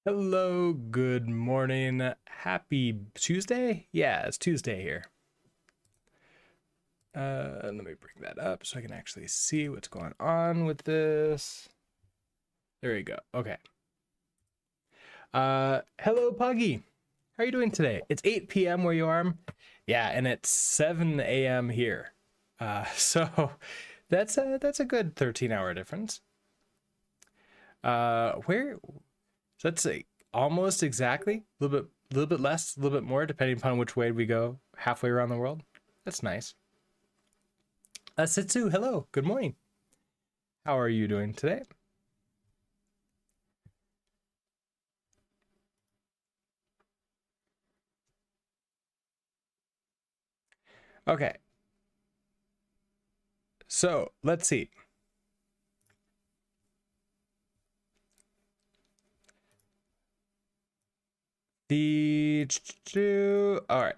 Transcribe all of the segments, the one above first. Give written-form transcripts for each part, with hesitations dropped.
Hello, good morning. Happy Tuesday? Yeah, it's Tuesday here. Let me bring that up so I can actually see what's going on with this. There you go. Okay. Hello, Puggy. How are you doing today? It's 8 p.m. where you are. Yeah, and it's 7 a.m. here. So that's a good 13-hour difference. Where So that's almost exactly a little bit less, a little bit more, depending upon which way we go halfway around the world. That's nice. Sitsu, hello, good morning. How are you doing today? Okay, so let's see. All right,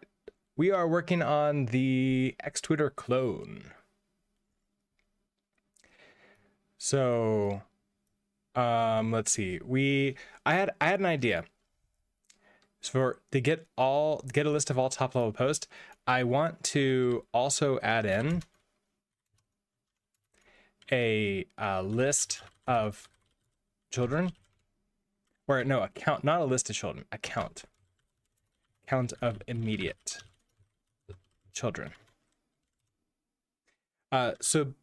we are working on the X Twitter clone. So, let's see. I had an idea. So to get a list of all top level posts, I want to also add in a list of children, or no, a count, not a list of children, a count of immediate children. So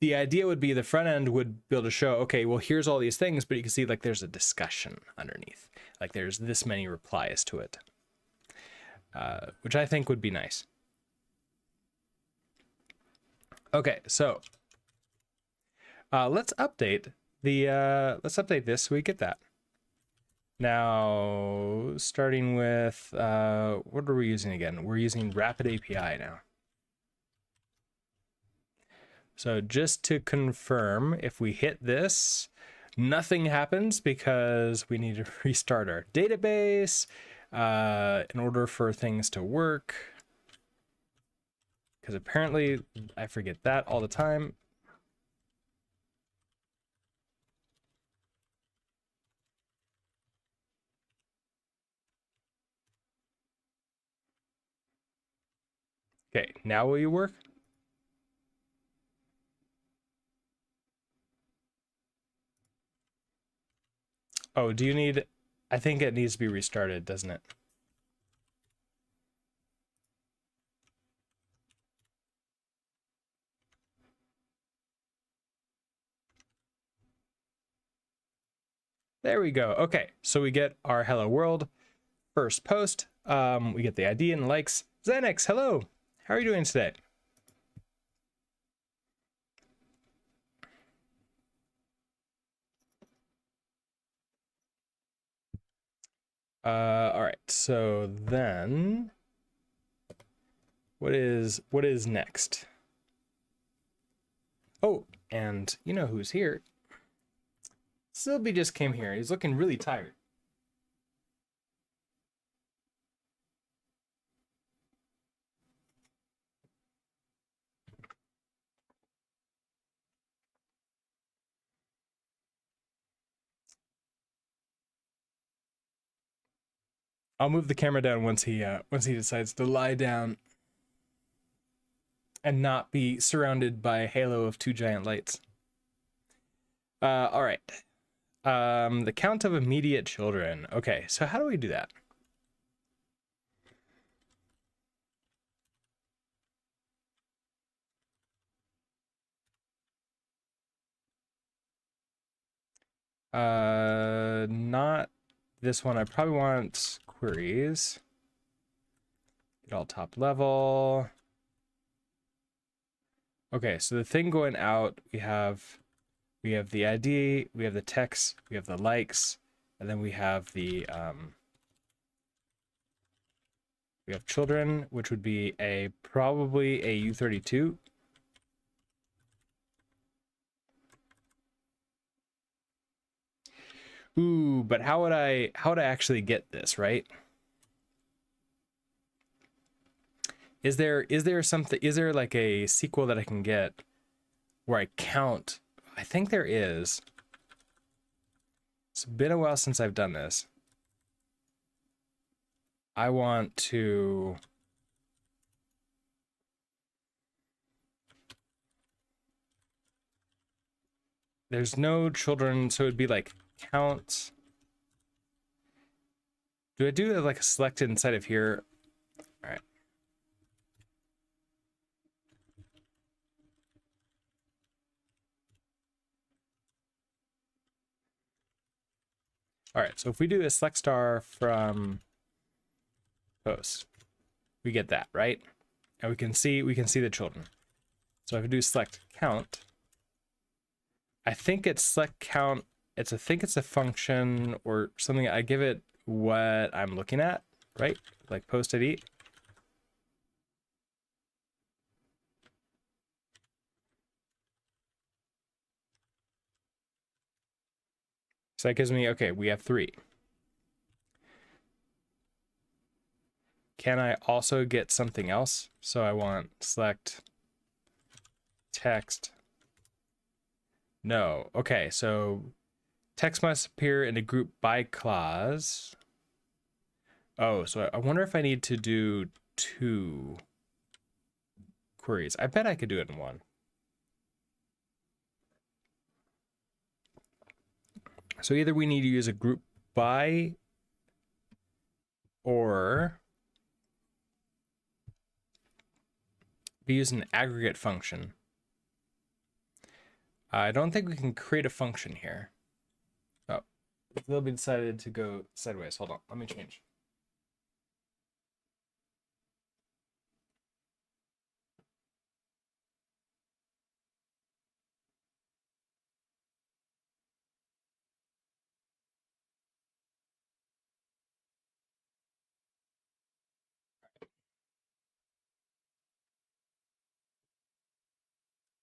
the idea would be the front end would be able to show, okay, well, here's all these things, but you can see like there's a discussion underneath, like there's this many replies to it, which I think would be nice. Okay, so let's update this so we get that. Now, starting with, what are we using again? We're using Rapid API now. So just to confirm, if we hit this, nothing happens because we need to restart our database in order for things to work. Because apparently I forget that all the time. Okay, now will you work? Oh, do you need, I think it needs to be restarted, doesn't it? There we go. Okay, so we get our hello world first post. We get the ID and likes. Xanax, hello. How are you doing today? All right, so then what is next? Oh, and you know who's here? Sylvie just came here. He's looking really tired. I'll move the camera down once he decides to lie down and not be surrounded by a halo of two giant lights. All right. The count of immediate children. Okay, so how do we do that? Not this one. I probably want queries. Get all top level. Okay, so the thing going out, we have the ID, we have the text, we have the likes, and then we have the we have children, which would be probably a U32. Ooh, but how would I actually get this, right? Is there something, is there like a SQL that I can get where I count? I think there is. It's been a while since I've done this. I want to there's no children, so it'd be like count. Do I do like a selected inside of here? All right. All right, so if we do a select star from post, we get that, right? And we can see the children. So if I do select count, I think it's select count. I think it's a function or something. I give it what I'm looking at, right? Like post ID. So that gives me, okay, we have 3. Can I also get something else? So I want select text. No. Okay, so text must appear in a group by clause. Oh, so I wonder if I need to do 2 queries. I bet I could do it in 1. So either we need to use a group by or we use an aggregate function. I don't think we can create a function here. Oh, they'll be decided to go sideways. Hold on, let me change.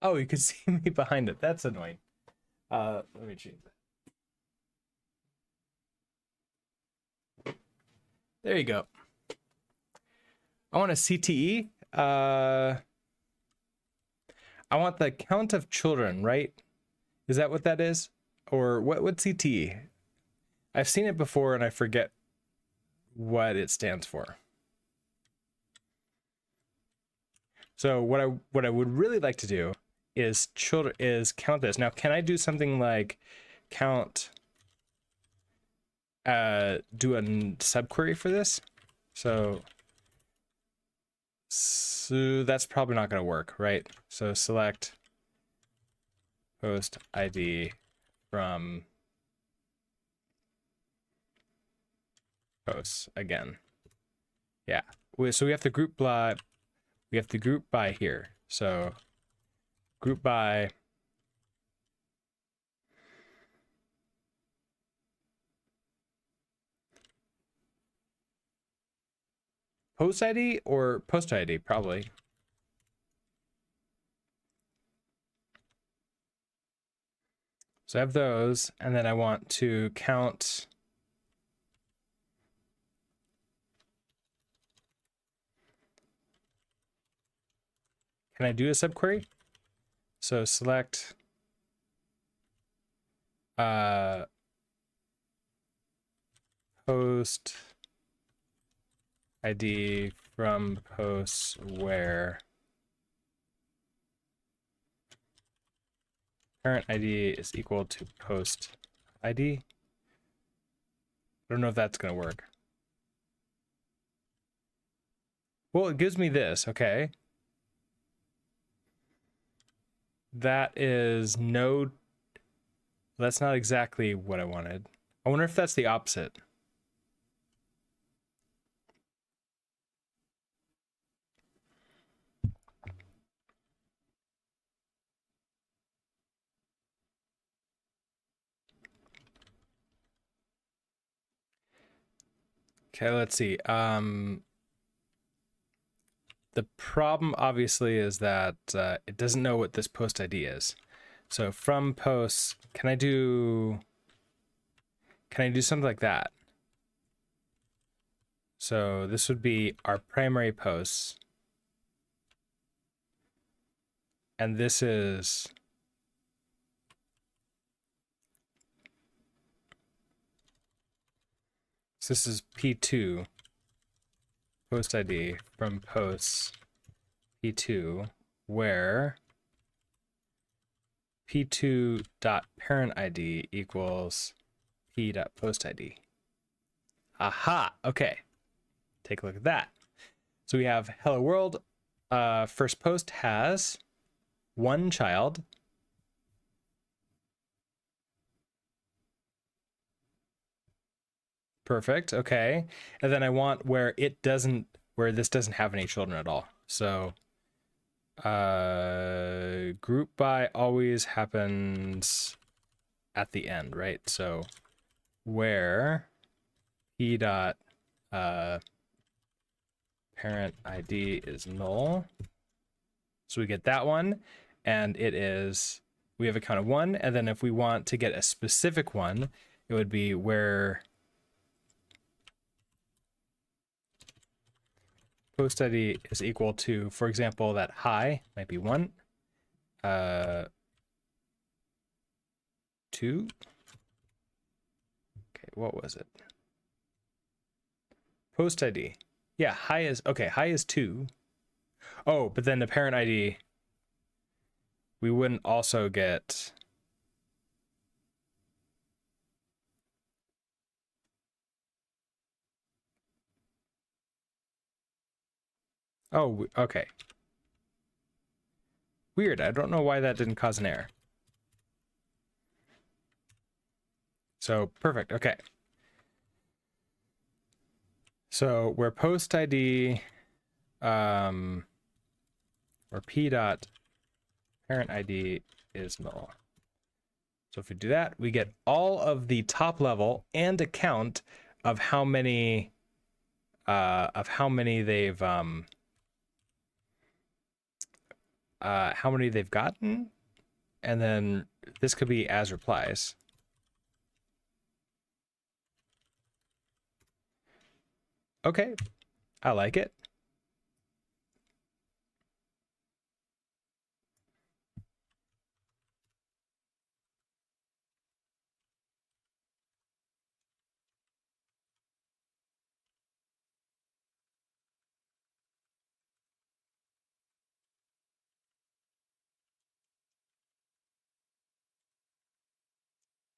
Oh, you can see me behind it. That's annoying. Let me change that. There you go. I want a CTE. I want the count of children, right? Is that what that is? Or what's CTE? I've seen it before and I forget what it stands for. So what I would really like to do is count this. Now, can I do something like count do a subquery for this? So that's probably not going to work, right? So select post ID from posts again. Yeah. So we have to group by. We have to group by here. So group by post ID or post ID, probably. So I have those, and then I want to count. Can I do a subquery? So select post ID from posts where current ID is equal to post ID. I don't know if that's going to work. Well, it gives me this, okay. That is no, that's not exactly what I wanted. I wonder if that's the opposite. Okay, let's see. The problem obviously is that it doesn't know what this post ID is. So from posts, can I do something like that? So this would be our primary posts. And this is So this is P2 post ID from posts P2 where P2.parent ID equals P.post ID. Aha, okay. Take a look at that. So we have hello world, first post has one child. Perfect, okay. And then I want where this doesn't have any children at all. So group by always happens at the end, right? So where P dot parent ID is null. So we get that one, and we have a count of 1, and then if we want to get a specific one, it would be where post ID is equal to, for example, that hi might be 1, 2. Okay, what was it? Post ID. Yeah, hi is 2. Oh, but then the parent ID, we wouldn't also get. Oh, okay. Weird. I don't know why that didn't cause an error. So perfect. Okay. So where post ID, or P dot parent ID is null. So if we do that, we get all of the top level and a count of how many they've gotten, and then this could be as replies. Okay, I like it.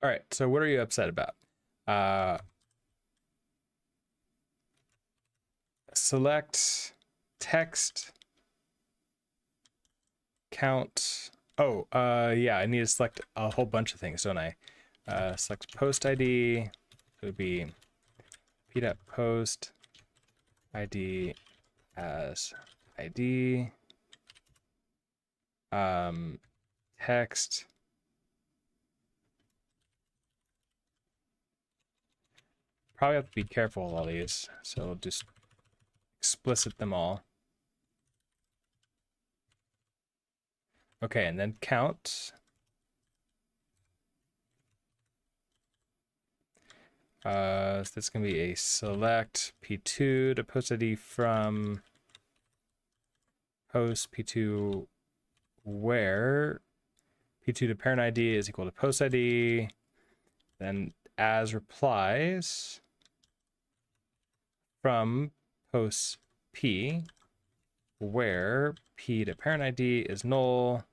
All right, so what are you upset about? Select text count. Oh, yeah, I need to select a whole bunch of things, don't I? Select post ID. It would be p.post ID as ID. Text. Probably have to be careful with all these, so we'll just explicit them all. Okay, and then count. So that's gonna be a select P2 to post ID from post P2 where P2 to parent ID is equal to post ID. Then as replies from post P where P to parent ID is null,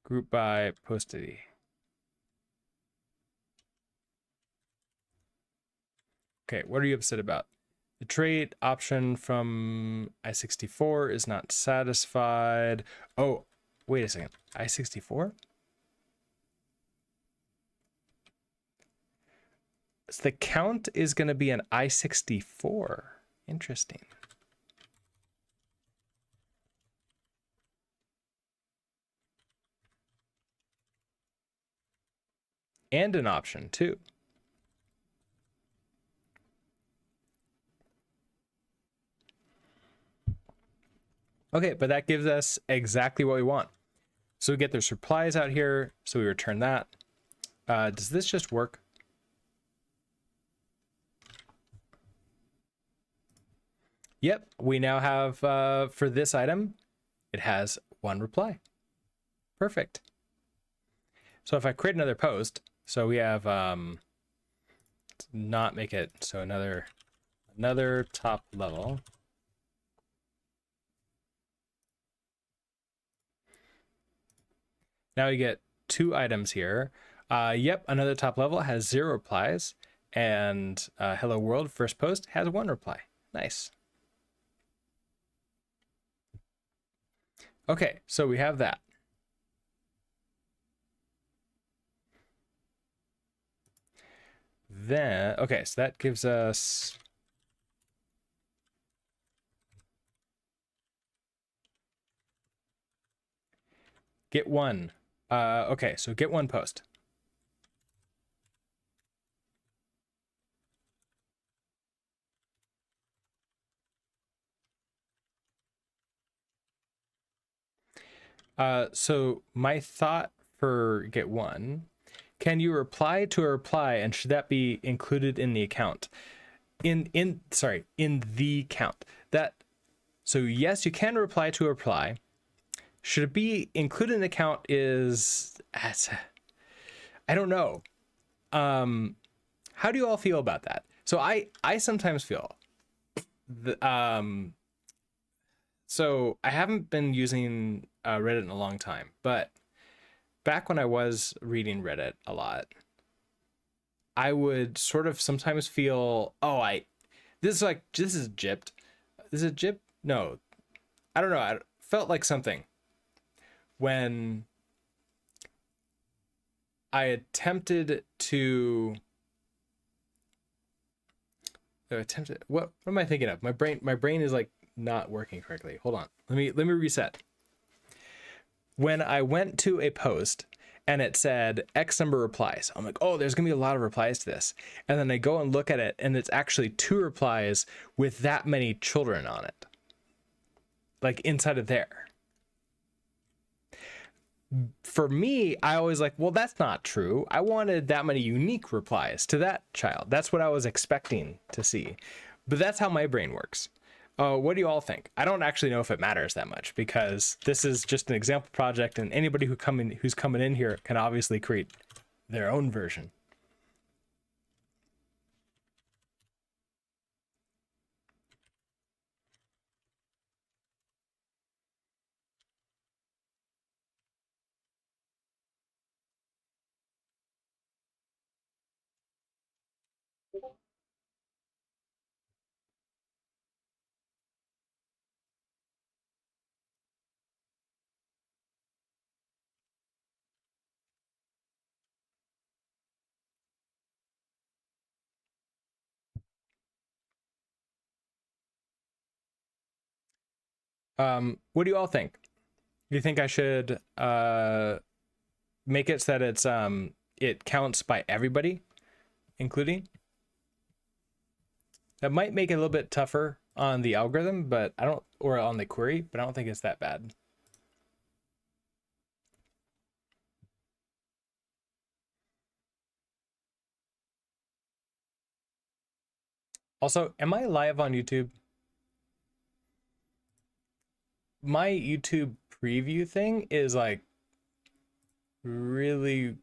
group by post ID. Okay, what are you upset about? The trait option from I64 is not satisfied. Oh, wait a second. I64? So the count is going to be an I64. Interesting. And an option too. Okay, but that gives us exactly what we want. So we get those replies out here, so we return that. Does this just work? Yep, we now have, for this item, it has one reply. Perfect. So if I create another post, so we have not make it so another top level. Now we get 2 items here. Yep, another top level has 0 replies, and hello world first post has 1 reply. Nice. Okay, so we have that. Then, okay, so that gives us get 1. Okay, so get 1 post. So my thought for get 1, can you reply to a reply, and should that be included in the account? In the count. So yes, you can reply to a reply. Should it be included in the count is, I don't know. How do you all feel about that? So I sometimes feel so I haven't been using Reddit in a long time, but back when I was reading Reddit a lot, I would sort of sometimes feel, this is gypped. Is it gypped? No, I don't know. I felt like something when I attempted to what am I thinking of? My brain is like not working correctly. Hold on. Let me reset. When I went to a post and it said X number of replies, I'm like, oh, there's gonna be a lot of replies to this. And then I go and look at it, and it's actually 2 replies with that many children on it, like inside of there. For me, I always like, well, that's not true. I wanted that many unique replies to that child. That's what I was expecting to see. But that's how my brain works. What do you all think? I don't actually know if it matters that much, because this is just an example project, and anybody who's coming in here can obviously create their own version. What do you all think? Do you think I should make it so that it's it counts by everybody, including? That might make it a little bit tougher on the algorithm, but or on the query, but I don't think it's that bad. Also, am I live on YouTube? My YouTube preview thing is like really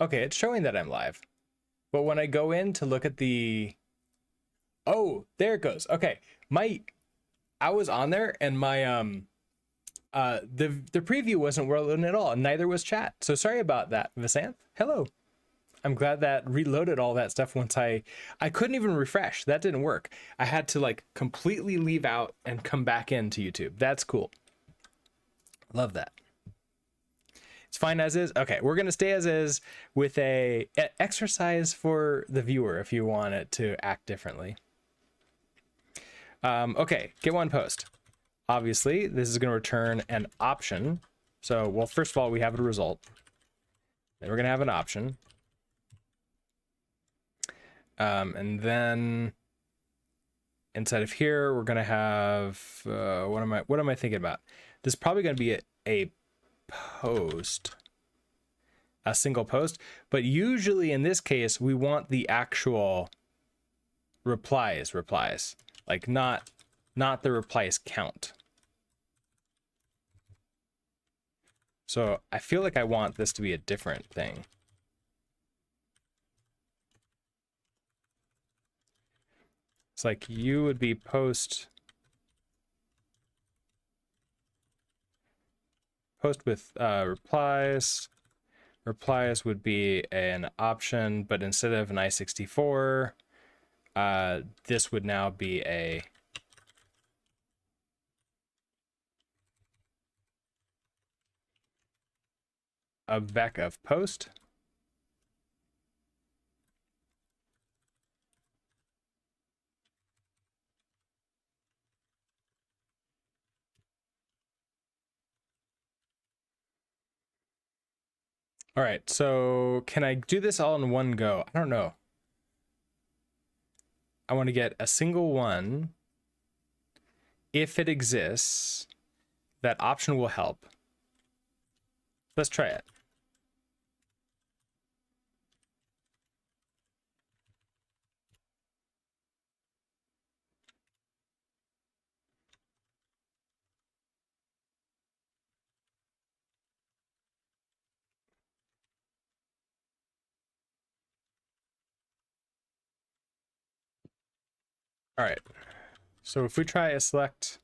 okay. It's showing that I'm live, but when I go in to look at oh, there it goes. Okay, I was on there, and my the preview wasn't rolling at all, and neither was chat. So sorry about that, Vasanth. Hello. I'm glad that reloaded all that stuff once I couldn't even refresh. That didn't work. I had to like completely leave out and come back into YouTube. That's cool. Love that. It's fine as is. Okay, we're gonna stay as is with a exercise for the viewer if you want it to act differently. Okay, get 1 post. Obviously, this is gonna return an option. So, well, first of all, we have a result. Then we're gonna have an option. And then inside of here, we're gonna have what am I thinking about? This is probably gonna be a post, a single post, but usually in this case we want the actual replies, like not the replies count. So I feel like I want this to be a different thing. It's like you would be post with replies. Replies would be an option, but instead of an I64, this would now be a vec of post. All right, so can I do this all in one go? I don't know. I want to get a single one. If it exists, that option will help. Let's try it. All right, so if we try a select,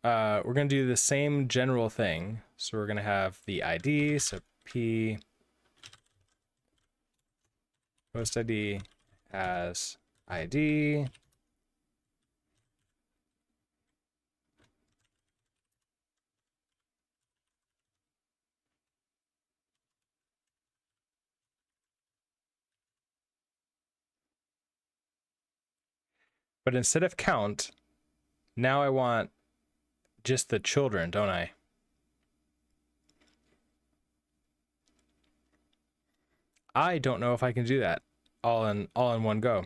we're going to do the same general thing. So we're going to have the ID, so p post ID as ID. But instead of count, now I want just the children, don't I? I don't know if I can do that all in one go.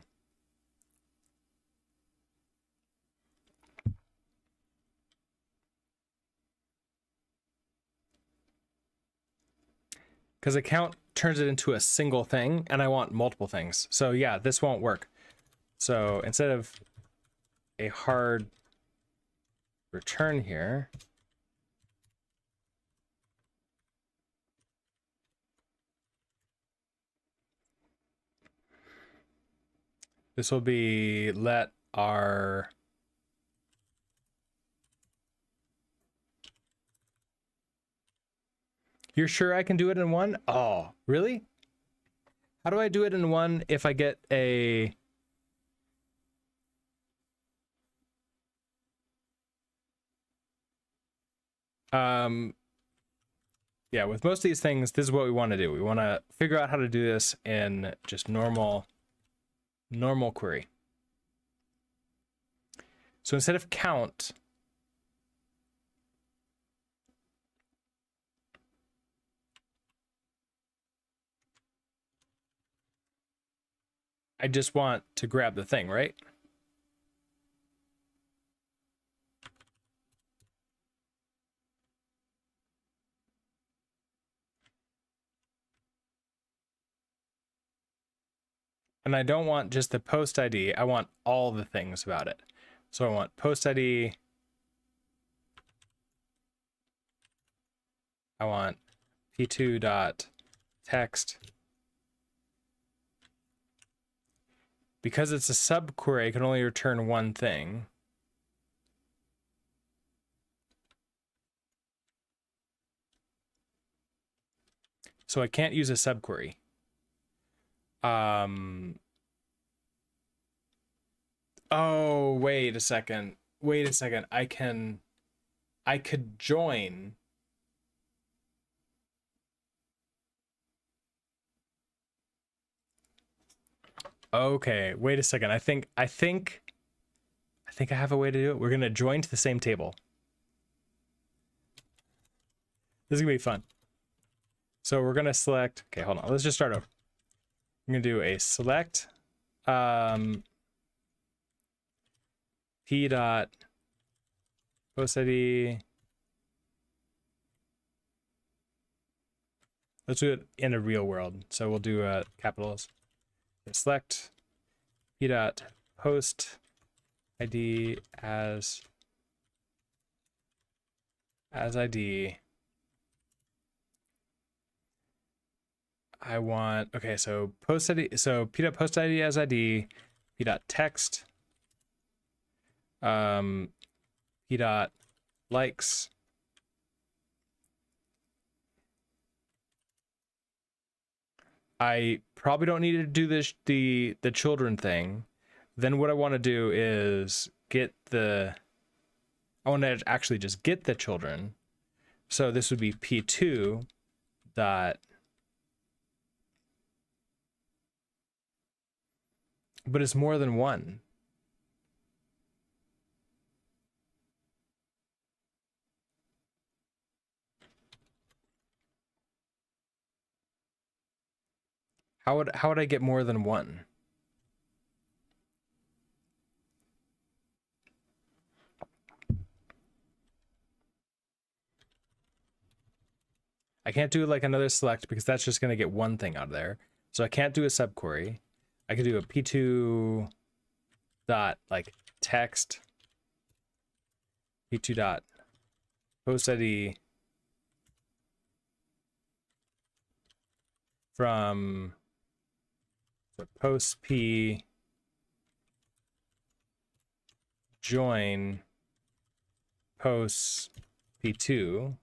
Because a count turns it into a single thing, and I want multiple things. So yeah, this won't work. So instead of a hard return here, this will be let our You're sure I can do it in one? Oh, really? How do I do it in one if I get a yeah, with most of these things, this is what we want to do. We want to figure out how to do this in just normal query. So instead of count, I just want to grab the thing, right? And I don't want just the post ID. I want all the things about it. So I want post ID. I want p2.text. Because it's a subquery, I can only return one thing. So I can't use a subquery. Oh, wait a second. Wait a second. I could join. Okay, wait a second. I think I have a way to do it. We're gonna join to the same table. This is gonna be fun. So we're gonna select, okay, hold on. Let's just start over. I'm gonna do a select p dot post ID. Let's do it in a real world. So we'll do capitals. Select p dot post ID as ID. I want, okay, so post ID, so p dot post ID as ID, p dot text p dot likes. I probably don't need to do this the children thing. Then what I want to do is I want to actually just get the children. So this would be p2 dot, but it's more than one. How would I get more than one? I can't do like another select because that's just going to get one thing out of there. So I can't do a subquery. I could do a p2 dot like text p2 dot post ID from post p join post p2.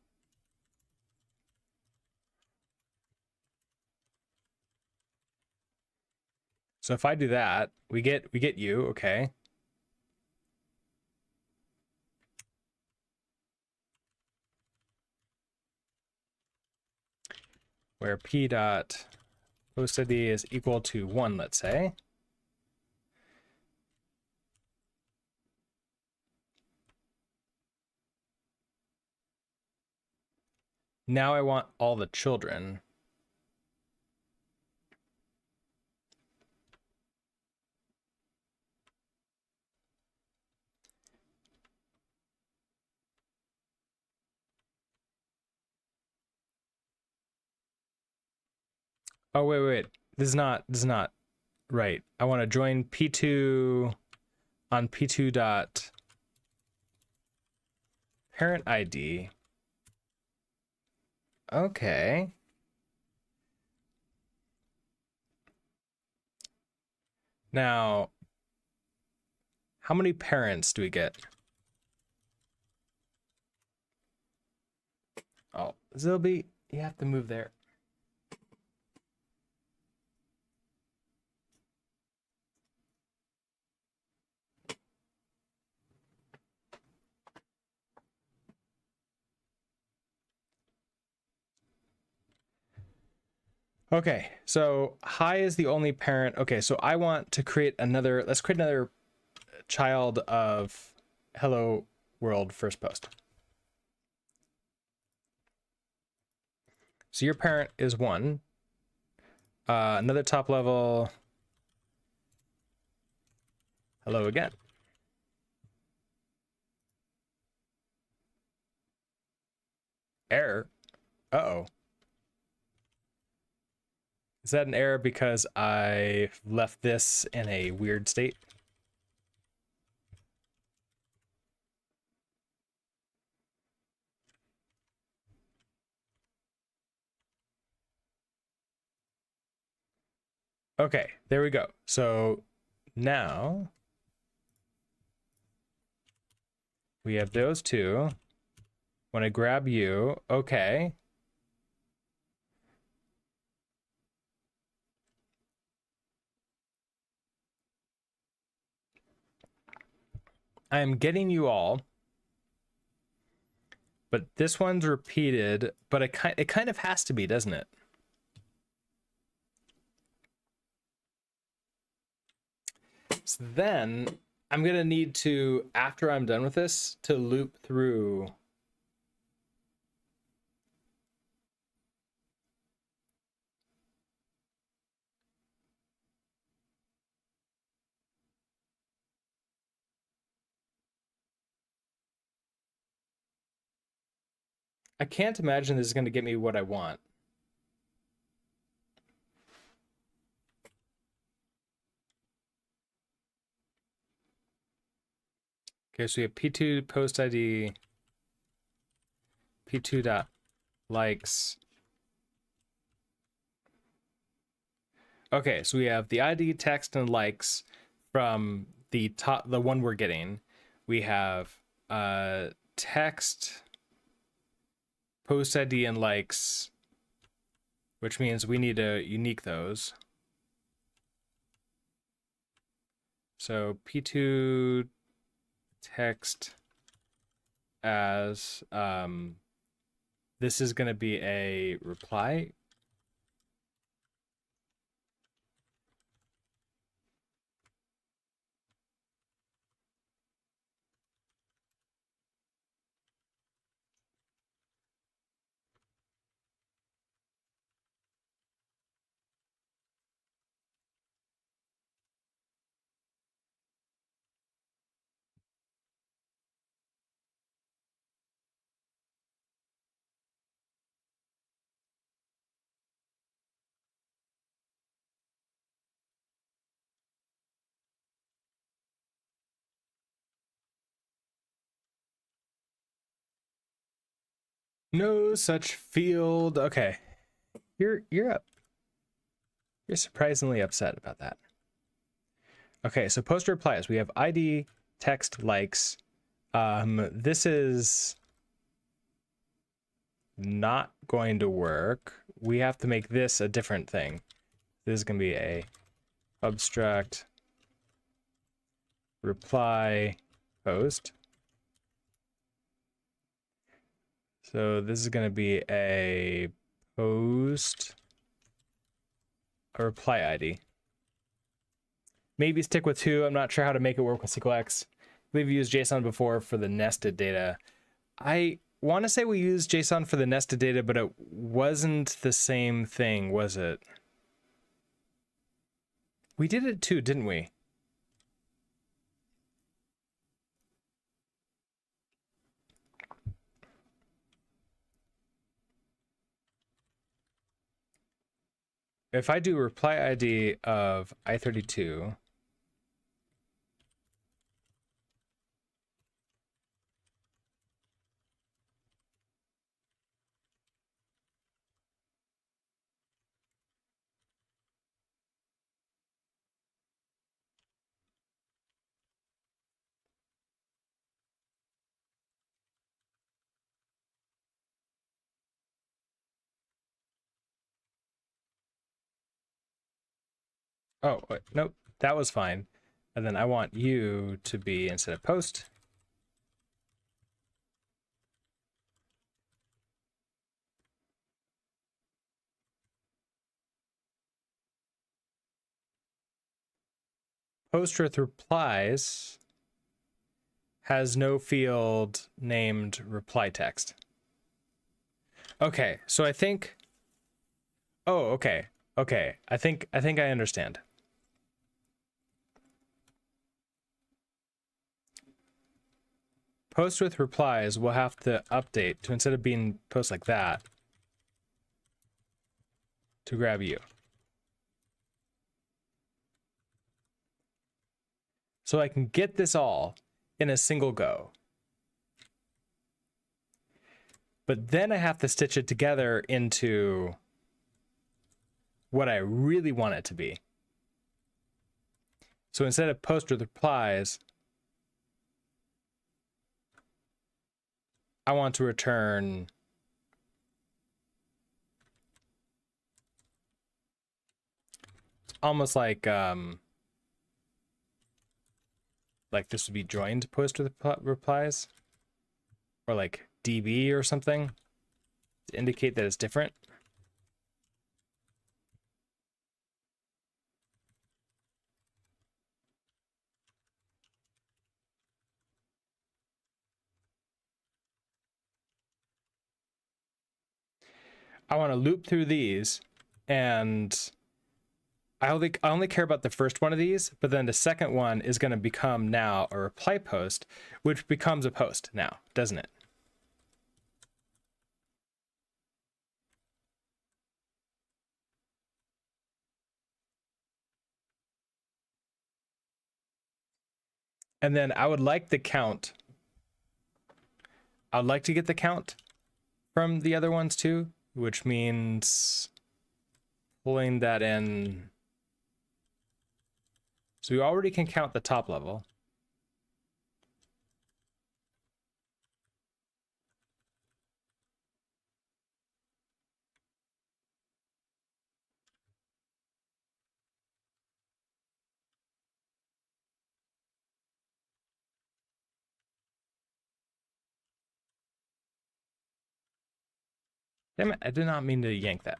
So if I do that, we get you, okay. Where p dot post ID is equal to 1, let's say. Now I want all the children. Oh, wait. This is not right. I want to join p2 on p2 dot parent ID. Okay. Now, how many parents do we get? Oh, Zilby, you have to move there. Okay, so hi is the only parent. Okay, so I want to create another, let's create another child of hello world first post. So your parent is 1. Another top level hello again. Error. Uh-oh. Is that an error because I left this in a weird state? Okay, there we go. So now we have those two. When I grab you, okay. I am getting you all, but this one's repeated, but it kind of has to be, doesn't it? So then I'm gonna need to, after I'm done with this, to loop through I can't imagine this is going to get me what I want. Okay, so we have p2 post ID, p2 dot likes. Okay, so we have the ID, text, and likes from the one we're getting. we have text, post ID, and likes, which means we need to unique those. So p2 text as this is going to be a reply. No such field. Okay. You're up. You're surprisingly upset about that. Okay, so post replies. We have ID, text, likes. This is not going to work. We have to make this a different thing. This is going to be a abstract reply post. So this is going to be a post, a reply ID. Maybe stick with 2. I'm not sure how to make it work with sqlx. We've used JSON before for the nested data. I want to say we used JSON for the nested data, but it wasn't the same thing, was it? We did it too, didn't we? If I do reply ID of I32, oh, wait, nope, that was fine. And then I want you to be, instead of post, post with replies has no field named reply text. Okay, so I think, oh, okay. Okay, I think I understand. Post with replies will have to update to, instead of being post like that, to grab you. So I can get this all in a single go. But then I have to stitch it together into what I really want it to be. So instead of post with replies, I want to return almost like this would be joined post with replies, or like DB or something to indicate that it's different. I want to loop through these, and I only care about the first one of these, but then the second one is going to become now a reply post, which becomes a post now, doesn't it? And then I would like the count. I'd like to get the count from the other ones too, which means pulling that in. So we already can count the top level. Damn it, I did not mean to yank that.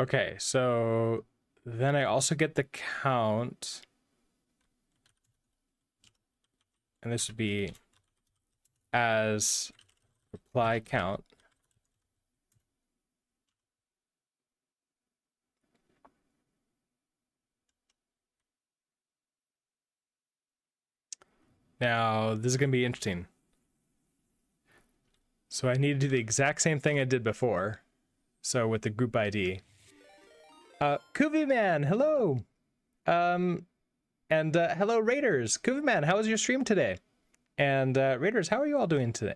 Okay, so then I also get the count. And this would be as reply count. Now, this is going to be interesting. So I need to do the exact same thing I did before. So with the group ID. Kuvi Man, hello. And hello Raiders. Kuvi Man, how was your stream today? And Raiders, how are you all doing today?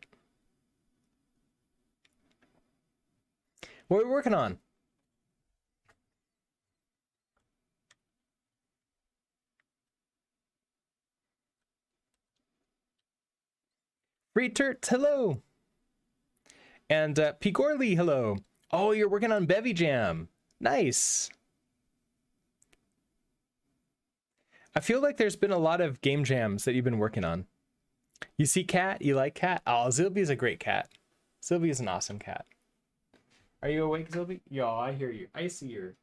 What are we working on? Free Turts, hello. And Pigorly, hello. Oh, you're working on Bevy Jam. Nice. I feel like there's been a lot of game jams that you've been working on. You see Cat? You like Cat? Oh, Zilby's a great cat. Zilby is an awesome cat. Are you awake, Zilby? Yo, I hear you. I see your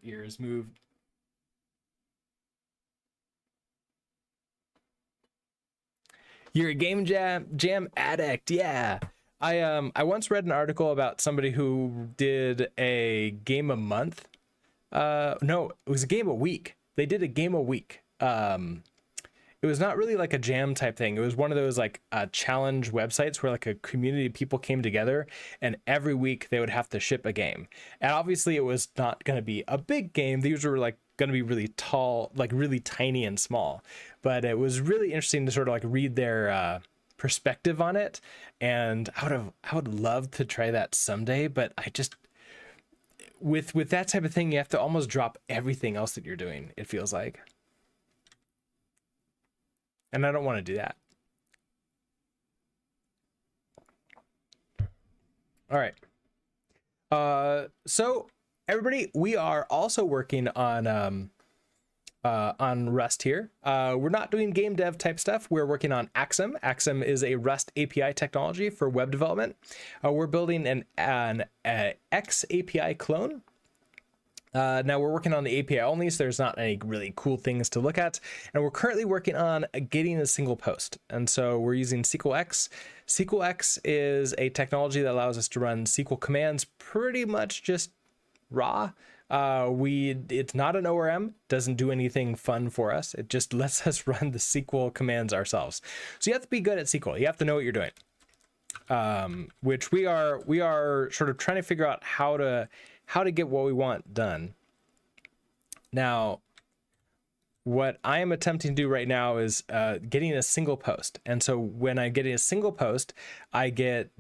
ears move. You're a game jam addict, yeah. I once read an article about somebody who did a game a month. No, it was a game a week. They did a game a week. It was not really like a jam type thing. It was one of those like challenge websites where like a community of people came together and every week they would have to ship a game. And obviously it was not going to be a big game. These were like going to be really tall, like really tiny and small. But it was really interesting to sort of like read their perspective on it. And I would love to try that someday, but I just with that type of thing, you have to almost drop everything else that you're doing, it feels like. And I don't want to do that. All right. So everybody, we are also working on Rust here. We're not doing game dev type stuff. We're working on Axum. Axum is a Rust API technology for web development. We're building an X API clone. Now we're working on the API only, so there's not any really cool things to look at. And we're currently working on getting a single post. And so we're using sqlx. sqlx is a technology that allows us to run SQL commands pretty much just raw. It's not an ORM, doesn't do anything fun for us. It just lets us run the SQL commands ourselves. So you have to be good at SQL. You have to know what you're doing. Which we are sort of trying to figure out how to get what we want done. Now, what I am attempting to do right now is getting a single post. And so when I get a single post, I get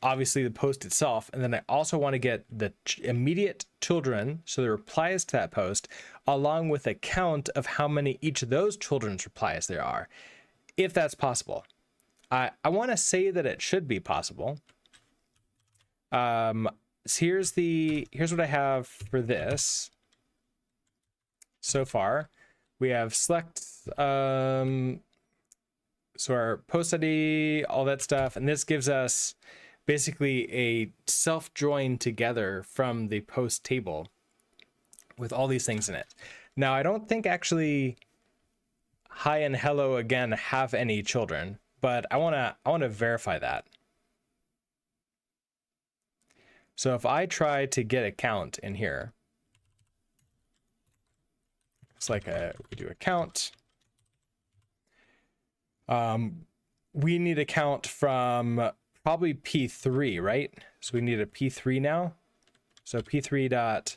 obviously the post itself, and then I also want to get the immediate children, so the replies to that post, along with a count of how many each of those children's replies there are, if that's possible. I want to say that it should be possible. So here's what I have for this so far. We have select, so our post ID, all that stuff, and this gives us basically a self-join together from the post table with all these things in it. Now, I don't think actually hi and hello again have any children, but I want to verify that. So if I try to get a count in here, it's like we do a count. We need a count from probably P3, right? So we need a P3 now. So P3 dot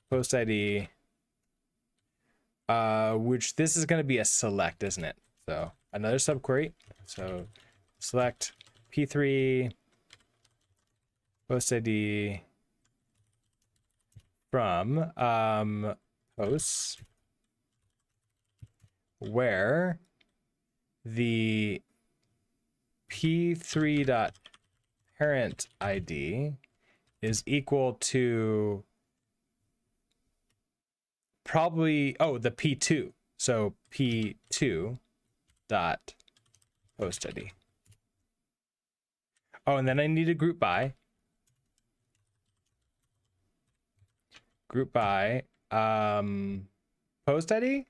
post ID, which this is going to be a select, isn't it? So another subquery. So select P3 post ID from posts. where the p3.parent ID is equal to probably, oh, the p2. So p2 dot post ID. Oh, and then I need a group by. Group by post ID.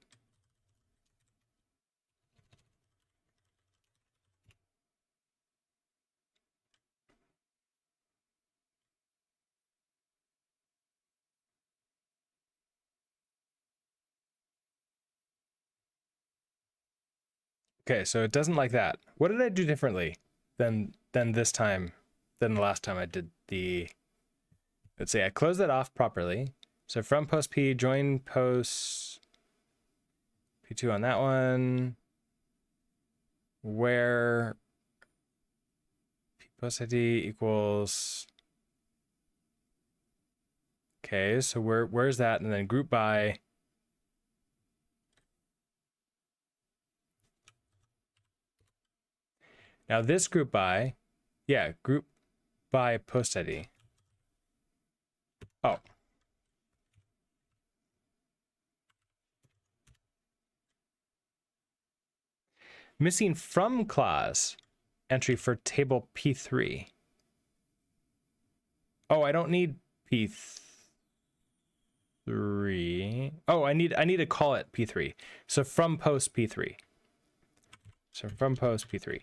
Okay, so it doesn't like that. What did I do differently than this time, than the last time I did the, let's say I close that off properly. So from post P, join post P2 on that one, where P post ID equals, okay, so where's that? And then group by, now this group by, yeah, group by post ID. Oh. Missing from clause entry for table P3. Oh, I don't need P3. Oh, I need to call it P3. So from post P3. So from post P3.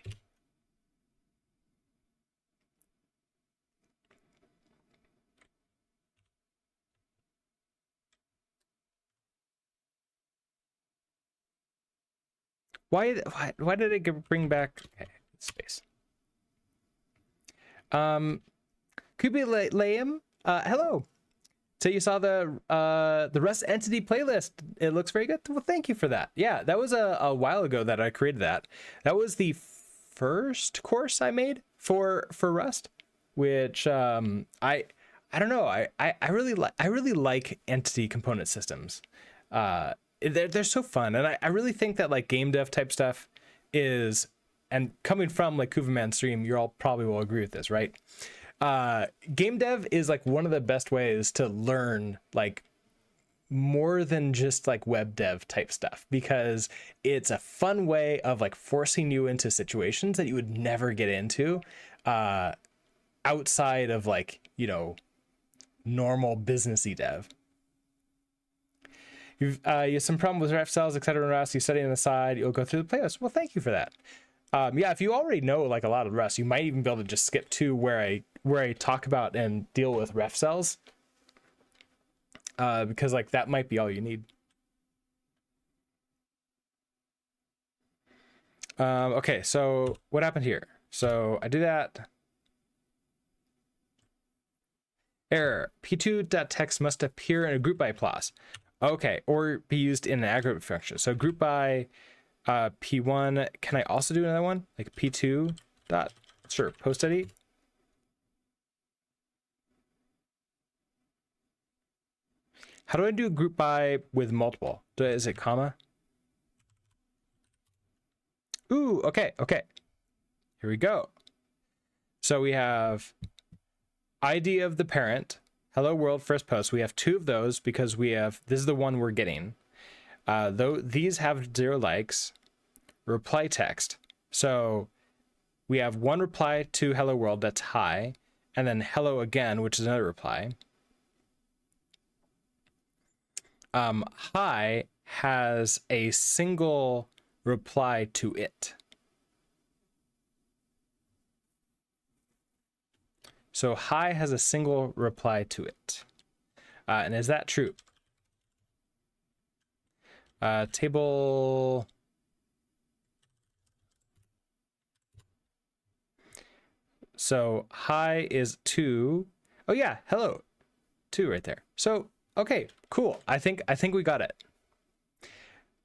Why did it bring back, okay, space? Kubi Layam, hello. So you saw the Rust entity playlist. It looks very good. Well, thank you for that. Yeah, that was a while ago that I created that. That was the first course I made for Rust, which I don't know. I really like entity component systems. They're so fun, and I really think that like game dev type stuff is, and coming from like Kuvaman stream, you all probably will agree with this, right? Game dev is like one of the best ways to learn like more than just like web dev type stuff, because it's a fun way of like forcing you into situations that you would never get into outside of like, you know, normal businessy dev. You have some problem with ref cells, etc. in Rust, you study on the side, you'll go through the playlist. Well, thank you for that. Yeah, if you already know like a lot of Rust, you might even be able to just skip to where I talk about and deal with ref cells, because like that might be all you need. Okay, so what happened here? So I do that. Error. p2.text must appear in a group by clause. Okay, or be used in an aggregate function. So group by p1. Can I also do another one like p2 dot, sure, post ID? How do I do group by with multiple? Is it comma? Ooh, okay. Here we go. So we have ID of the parent, hello world first post. We have two of those because we have, this is the one we're getting. Though these have 0 likes. Reply text. So we have one reply to hello world, that's hi, and then hello again, which is another reply. Hi has a single reply to it. So hi has a single reply to it. And is that true? Table. So hi is 2. Oh yeah, hello. 2 right there. So okay, cool. I think we got it.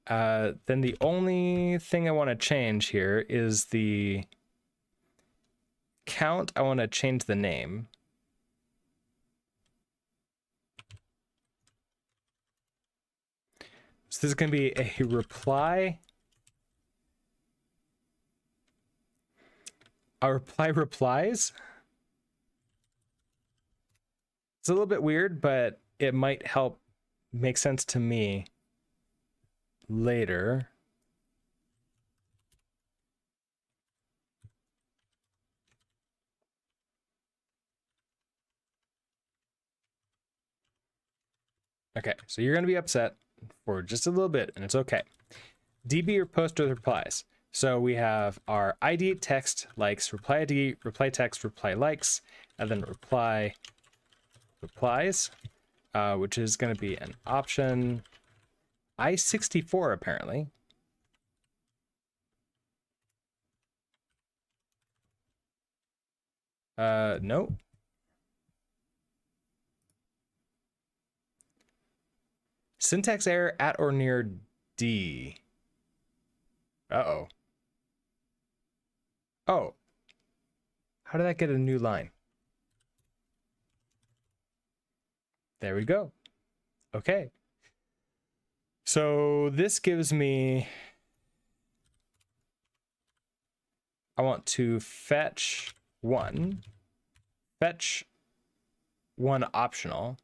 Then the only thing I want to change here is the count. I want to change the name. So this is going to be a reply a reply replies. It's a little bit weird, but it might help make sense to me later. Okay, so you're gonna be upset for just a little bit, and it's okay. DB or post with replies. So we have our ID text likes, reply ID, reply text, reply likes, and then reply replies, which is going to be an option I64 apparently. No. Syntax error at or near D. Uh-oh. Oh. How did that get a new line? There we go. Okay. So this gives me, I want to fetch one optional.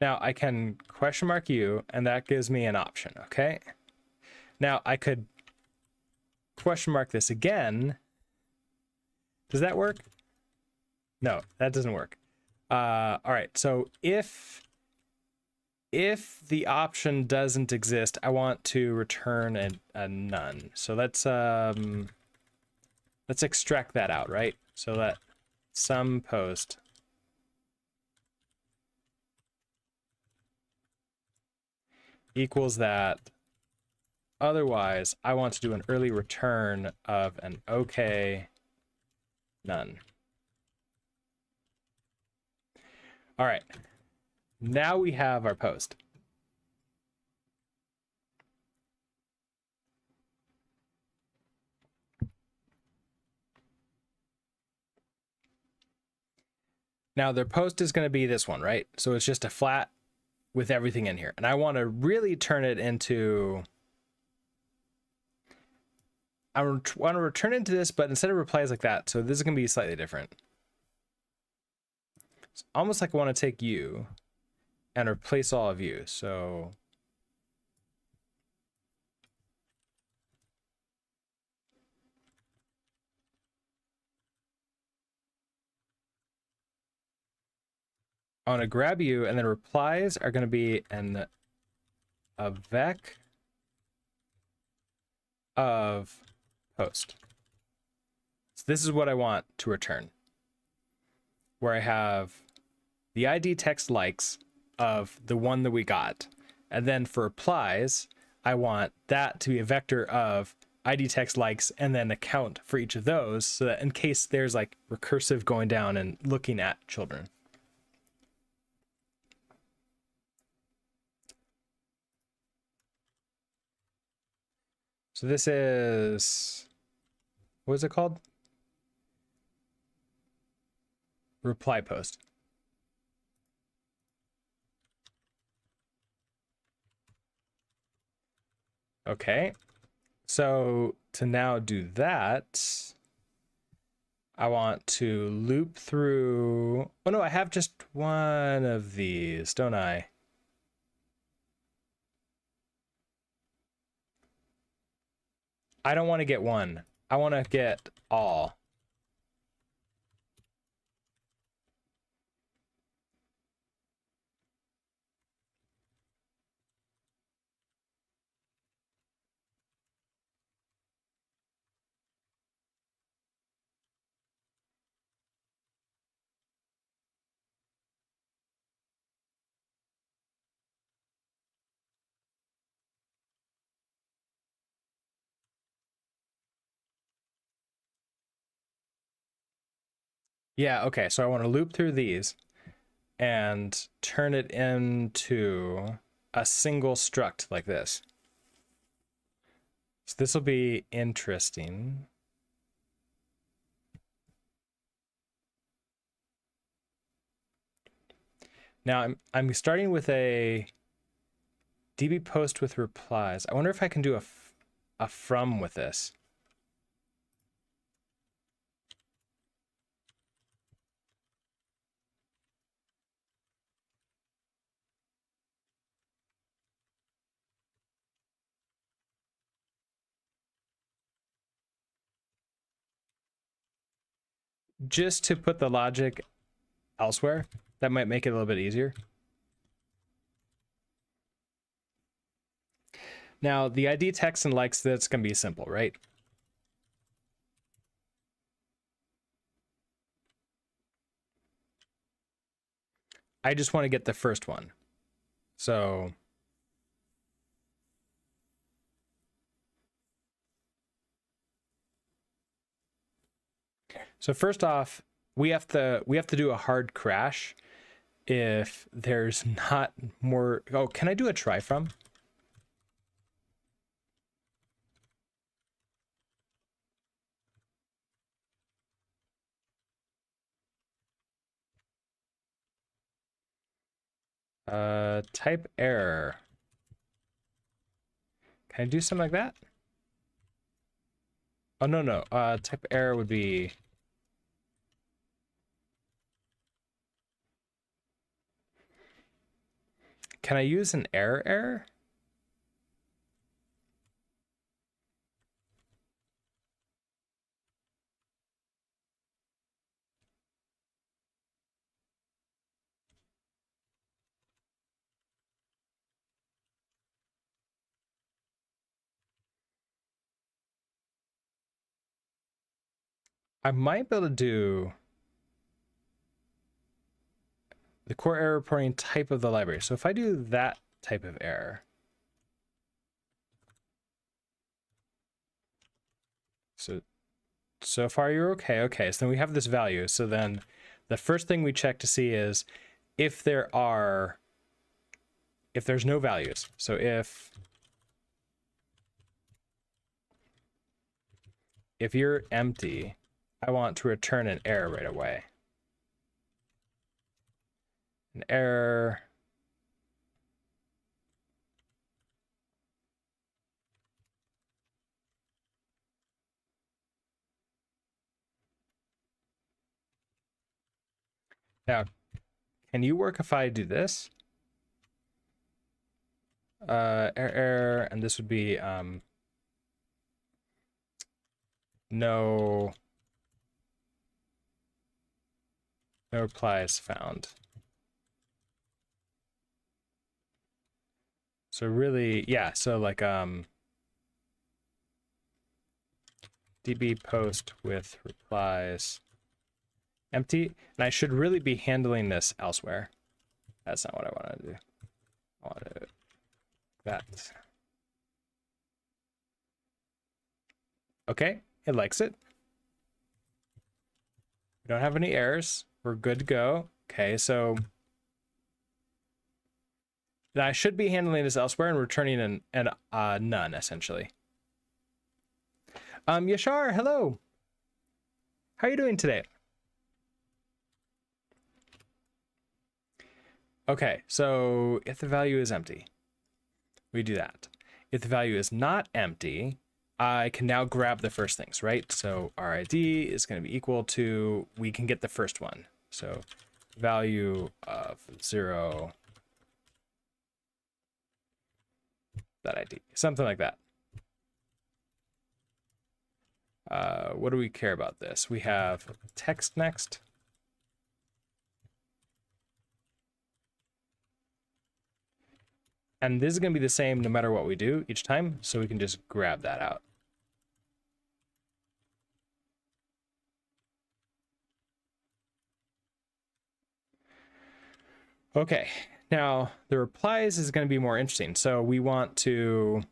Now I can question mark you, and that gives me an option, okay? Now I could question mark this again. Does that work? No, that doesn't work. All right, so if the option doesn't exist, I want to return a none. So let's extract that out, right? So that some post equals that. Otherwise, I want to do an early return of an okay none. All right, now we have our post. Now their post is going to be this one, right? So it's just a flat with everything in here. And I want to really turn it into, I want to return into this, but instead of replies like that, so this is going to be slightly different. It's almost like I want to take you and replace all of you. So I want to grab you, and then replies are going to be a vec of post. So this is what I want to return, where I have the ID text likes of the one that we got. And then for replies, I want that to be a vector of ID text likes and then a count for each of those, so that in case there's like recursive going down and looking at children. So this is, what is it called? Reply post. Okay, so to now do that, I want to loop through, oh no, I have just one of these, don't I? I don't want to get one. I want to get all. Yeah, okay, so I want to loop through these and turn it into a single struct like this. So this will be interesting. Now I'm starting with a DB post with replies. I wonder if I can do a from with this. Just to put the logic elsewhere, that might make it a little bit easier. Now, the ID text and likes, that's going to be simple, right? I just want to get the first one. So first off, we have to do a hard crash if there's not more. Oh, can I do a try from? Type error. Can I do something like that? Oh, no. Type error would be... Can I use an error? I might be able to do the core error reporting type of the library. So if I do that type of error, so far you're okay. Okay, so then we have this value. So then the first thing we check to see is if there's no values. So if you're empty, I want to return an error right away. An error. Now, can you work if I do this? Error, and this would be no replies found. So really, yeah, so like DB post with replies empty, and I should really be handling this elsewhere. That's not what I want to do. I want to that. Okay, it likes it. We don't have any errors. We're good to go. Okay, so I should be handling this elsewhere and returning an none, essentially. Yashar, hello. How are you doing today? Okay, so if the value is empty, we do that. If the value is not empty, I can now grab the first things, right? So our ID is going to be equal to, we can get the first one. So value of 0, that ID, something like that. What do we care about this? We have text next. And this is going to be the same no matter what we do each time, so we can just grab that out. Okay, now the replies is going to be more interesting. So we want to...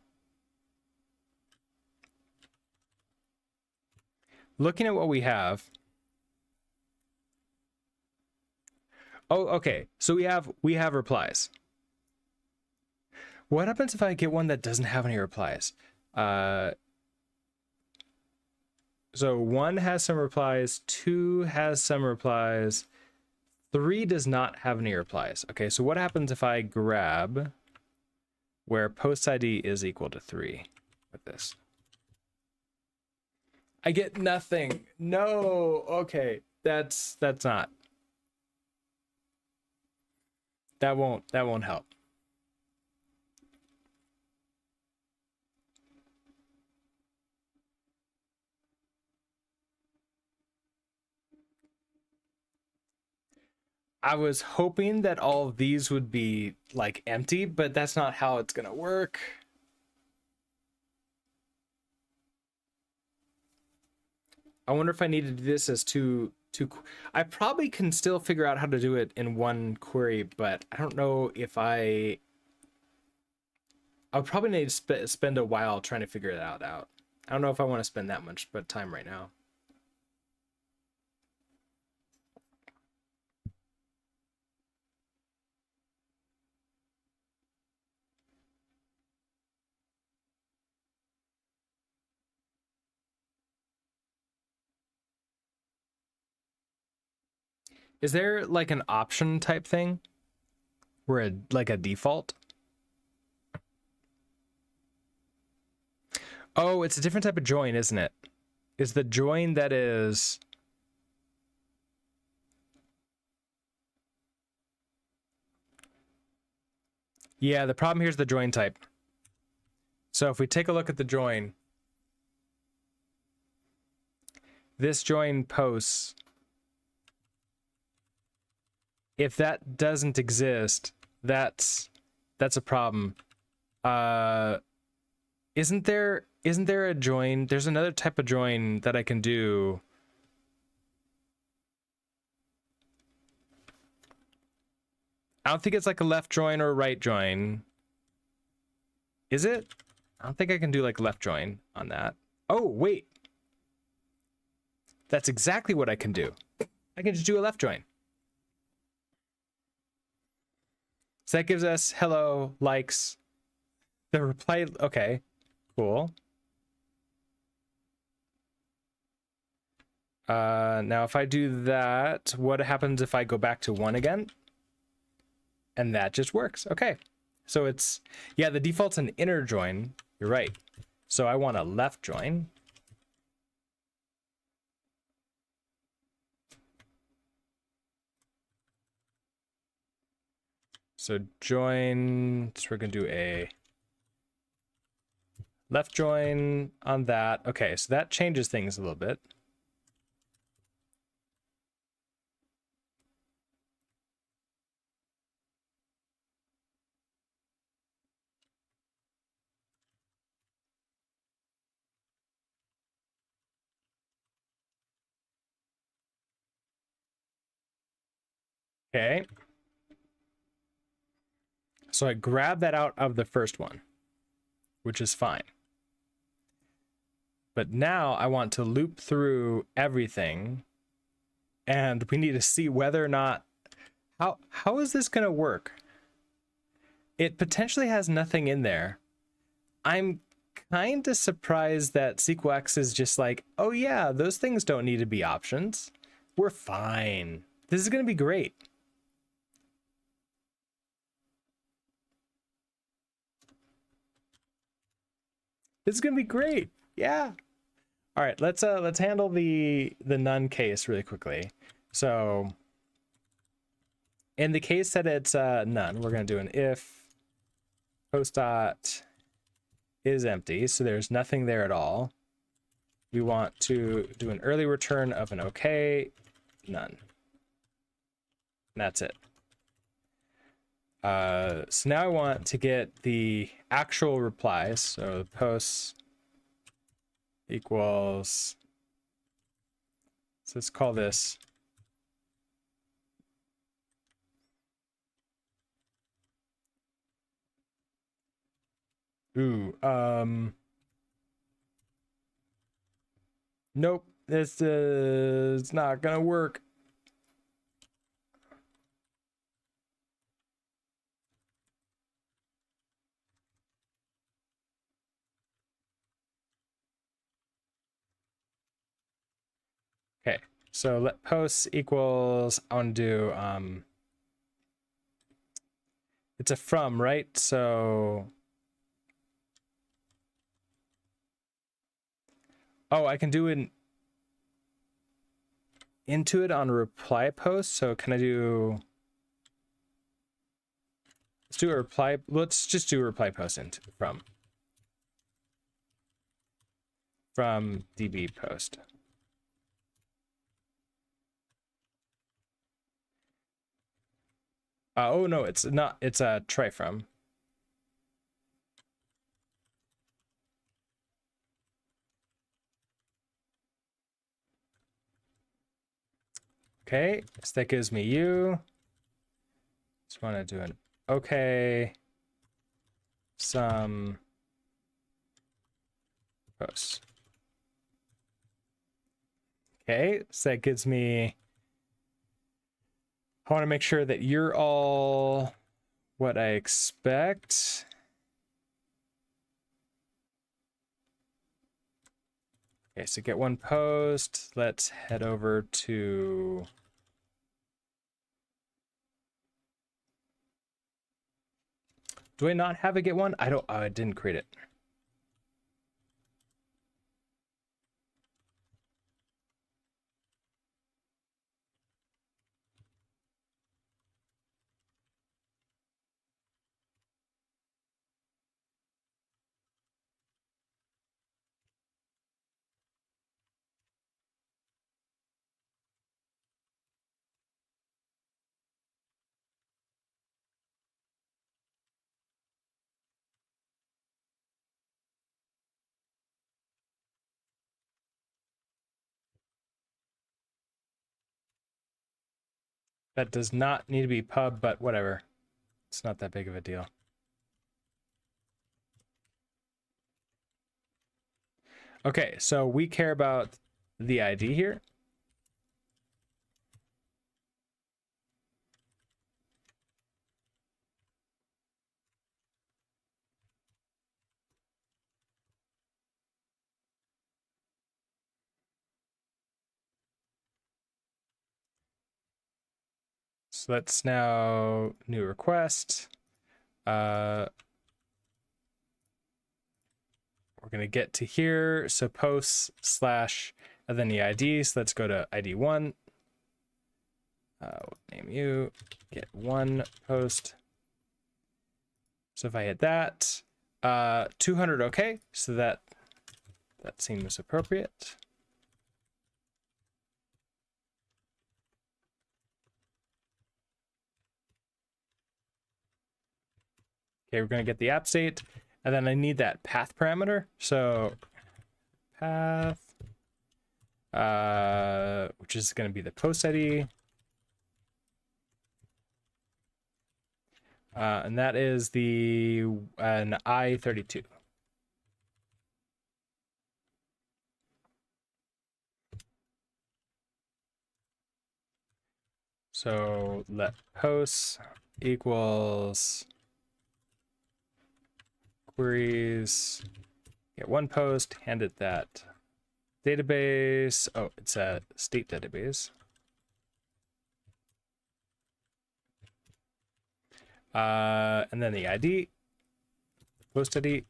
Looking at what we have... Oh, okay, so we have replies. What happens if I get one that doesn't have any replies? So 1 has some replies, 2 has some replies, 3 does not have any replies. Okay, so what happens if I grab where post ID is equal to 3 with this? I get nothing. No. Okay, that's not. That won't help. I was hoping that all of these would be like empty, but that's not how it's gonna work. I wonder if I need to do this as two. I probably can still figure out how to do it in one query, but I don't know if I'll probably need to spend a while trying to figure that out. I don't know if I want to spend that much time right now. Is there like an option type thing where like a default? Oh, it's a different type of join, isn't it? Is the join that is... Yeah, the problem here is the join type. So if we take a look at the join, this join posts, if that doesn't exist, that's a problem. Isn't there a join? There's another type of join that I can do. I don't think it's like a left join or a right join. Is it? I don't think I can do like left join on that. Oh, wait. That's exactly what I can do. I can just do a left join. So that gives us hello, likes. The reply, okay, cool. Now if I do that, what happens if I go back to 1 again? And that just works. Okay. So it's, yeah, the default's an inner join. You're right. So I want a left join. So join, so we're gonna do a left join on that. Okay, so that changes things a little bit. Okay. So I grab that out of the first one, which is fine. But now I want to loop through everything, and we need to see whether or not, how is this gonna work? It potentially has nothing in there. I'm kind of surprised that sqlx is just like, oh yeah, those things don't need to be options. We're fine. This is gonna be great. This is gonna be great. Yeah. All right, let's handle the none case really quickly. So in the case that it's none, we're gonna do an if post dot is empty, so there's nothing there at all. We want to do an early return of an okay, none. And that's it. So now I want to get the actual replies. So posts equals, so let's call this nope, this is not gonna work. Okay, So let posts equals, I want to do, it's a from, right? So, oh, I can do an into it on a reply post. So can I do, let's do a reply, let's just do a reply post into from db post. Oh no, it's not, it's a try from. Okay, so that gives me you. Just want to do an okay, some posts. Okay, so that gives me, I want to make sure that you're all what I expect. Okay, so get one post. Let's head over to, do I not have a get one? I don't, oh, I didn't create it. That does not need to be pub, but whatever. It's not that big of a deal. Okay, so we care about the ID here. So let's now new request. We're going to get to here. So posts slash and then the ID. So let's go to ID one. We'll name you get one post. So if I hit that, 200, okay. So that seems appropriate. Okay, we're going to get the app state, and then I need that path parameter. So path, which is going to be the post ID. And that is an I32. So let posts equals queries, get one post, hand it that database. Oh, it's a state database. And then the ID, post ID.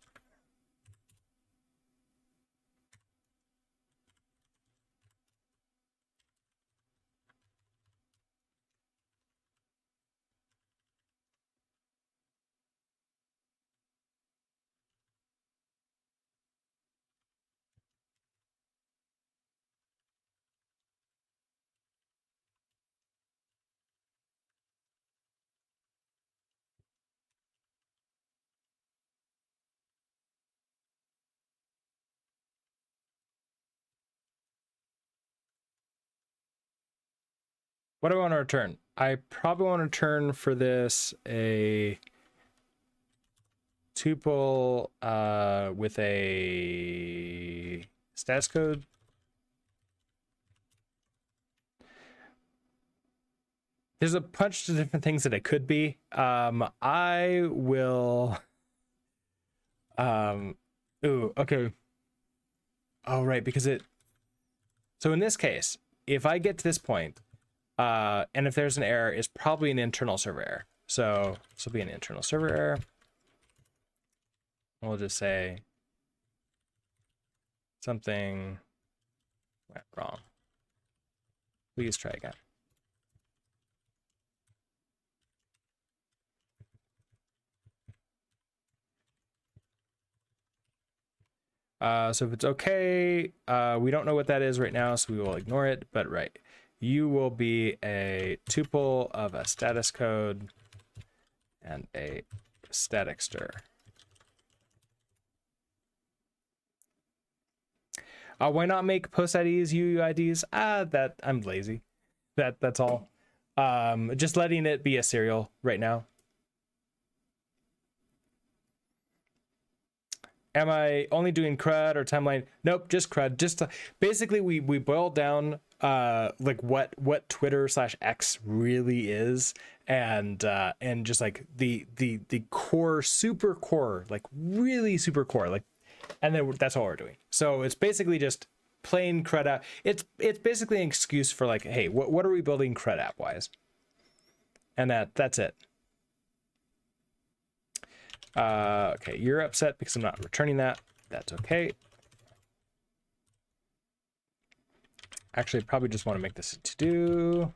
What do I want to return? I probably want to return for this a tuple with a status code. There's a bunch of different things that it could be. I will. Ooh, okay. Oh, right, because it. So in this case, if I get to this point, and if there's an error, it's probably an internal server error. So this will be an internal server error. We'll just say something went wrong. Please try again. So if it's okay, we don't know what that is right now, so we will ignore it, but right. You will be a tuple of a status code and a static stir. Why not make post IDs UUIDs? That I'm lazy. That's all. Just letting it be a serial right now. Am I only doing CRUD or timeline? Nope, just CRUD. Just basically we boiled down like what Twitter / X really is, and just like the core, super core, like really super core, like, and then that's all we're doing. So it's basically just plain CRUD app. It's basically an excuse for like, hey, what are we building CRUD app wise? And that's it. Okay, you're upset because I'm not returning that. That's okay. Actually, I probably just want to make this a to-do.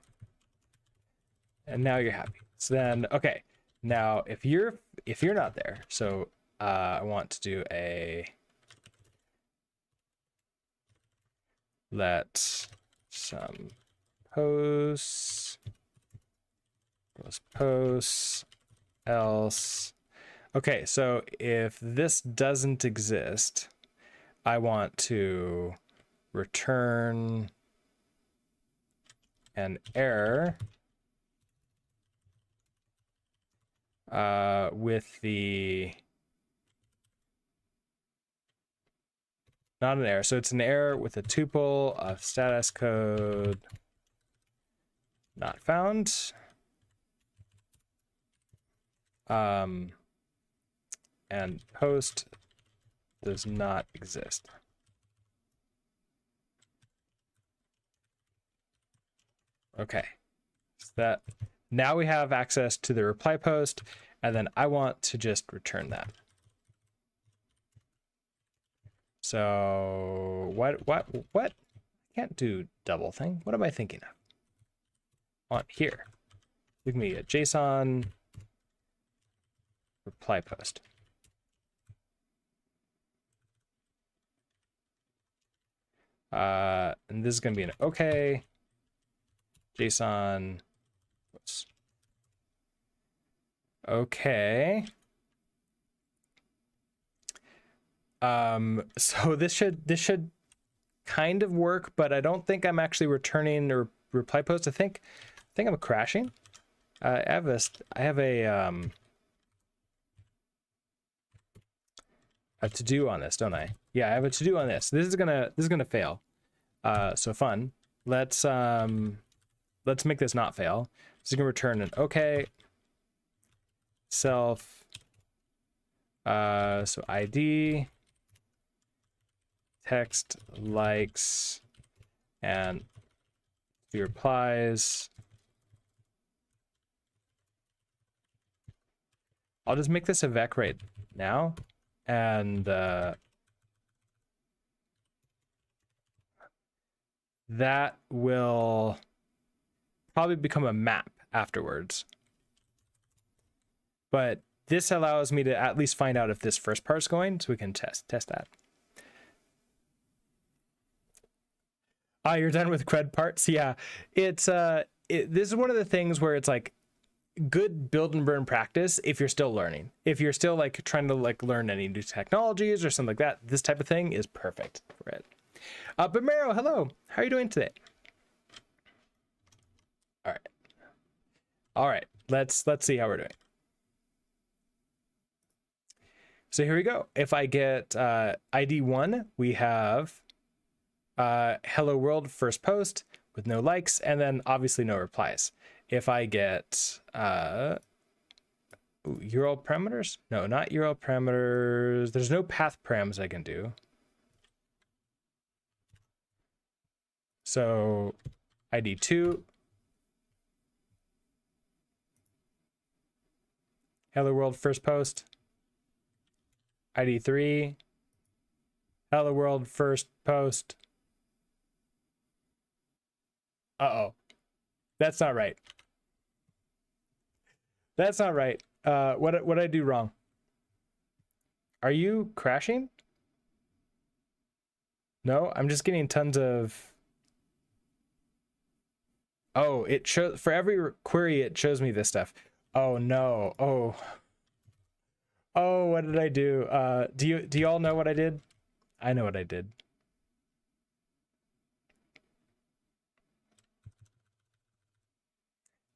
And now you're happy. So then, okay. Now, if you're not there, so I want to do a let some posts else. Okay, so if this doesn't exist, I want to return an error with the, not an error, so it's an error with a tuple of status code not found. And post does not exist. Okay, so that now we have access to the reply post, and then I want to just return that. So what? I can't do double thing. What am I thinking of? On here, give me a JSON reply post. And this is going to be an okay JSON. Whoops. Okay. So this should kind of work, but I don't think I'm actually returning a reply post. I think I'm crashing. I have a to-do on this, don't I? Yeah, I have a to-do on this. This is gonna fail. So fun. Let's make this not fail. So you can return an okay. Self. So ID. Text likes and the replies. I'll just make this a vec right now. And that will probably become a map afterwards. But this allows me to at least find out if this first part's going, so we can test that. You're done with CRUD parts? Yeah, it's this is one of the things where it's like good build and burn practice if you're still learning. If you're still like trying to like learn any new technologies or something like that, this type of thing is perfect for it. But Maro, hello. How are you doing today? All right. Let's see how we're doing. So here we go. If I get ID 1, we have hello world first post with no likes, and then obviously no replies. If I get URL parameters, no, not URL parameters. There's no path params I can do. So ID 2. Hello world first post. ID 3. Hello world first post. Uh-oh. That's not right. That's not right. What did I do wrong? Are you crashing? No, I'm just getting tons of... Oh, it shows for every query, it shows me this stuff. Oh no. Oh. Oh, what did I do? Do you all know what I did? I know what I did.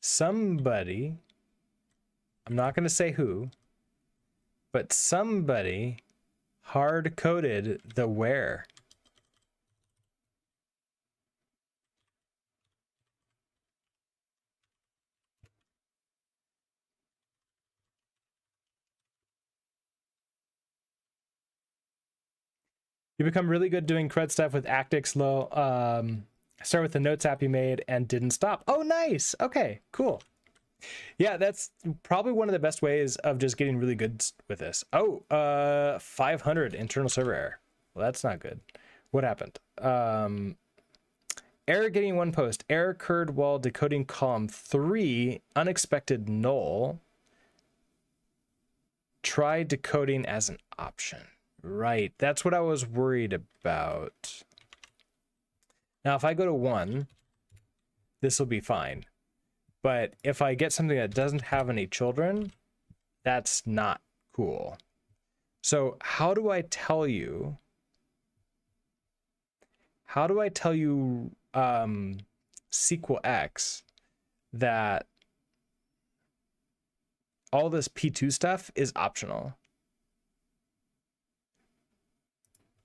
Somebody, I'm not going to say who, but somebody hard-coded the where. You become really good doing CRUD stuff with Actix low. Start with the notes app you made and didn't stop. Oh, nice. Okay, cool. Yeah, that's probably one of the best ways of just getting really good with this. Oh, 500 internal server error. Well, that's not good. What happened? Error getting one post. Error occurred while decoding column 3. Unexpected null. Try decoding as an option. Right, that's what I was worried about. Now, if I go to 1, this will be fine. But if I get something that doesn't have any children, that's not cool. So how do I tell you? How do I tell you sqlx that all this P2 stuff is optional?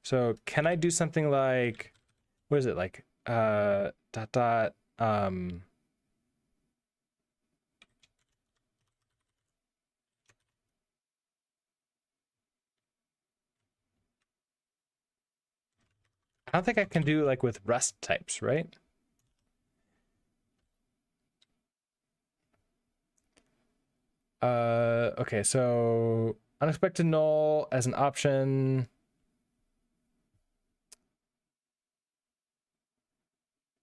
So can I do something like, what is it, like I don't think I can do like with Rust types, right? Okay, so unexpected null as an option.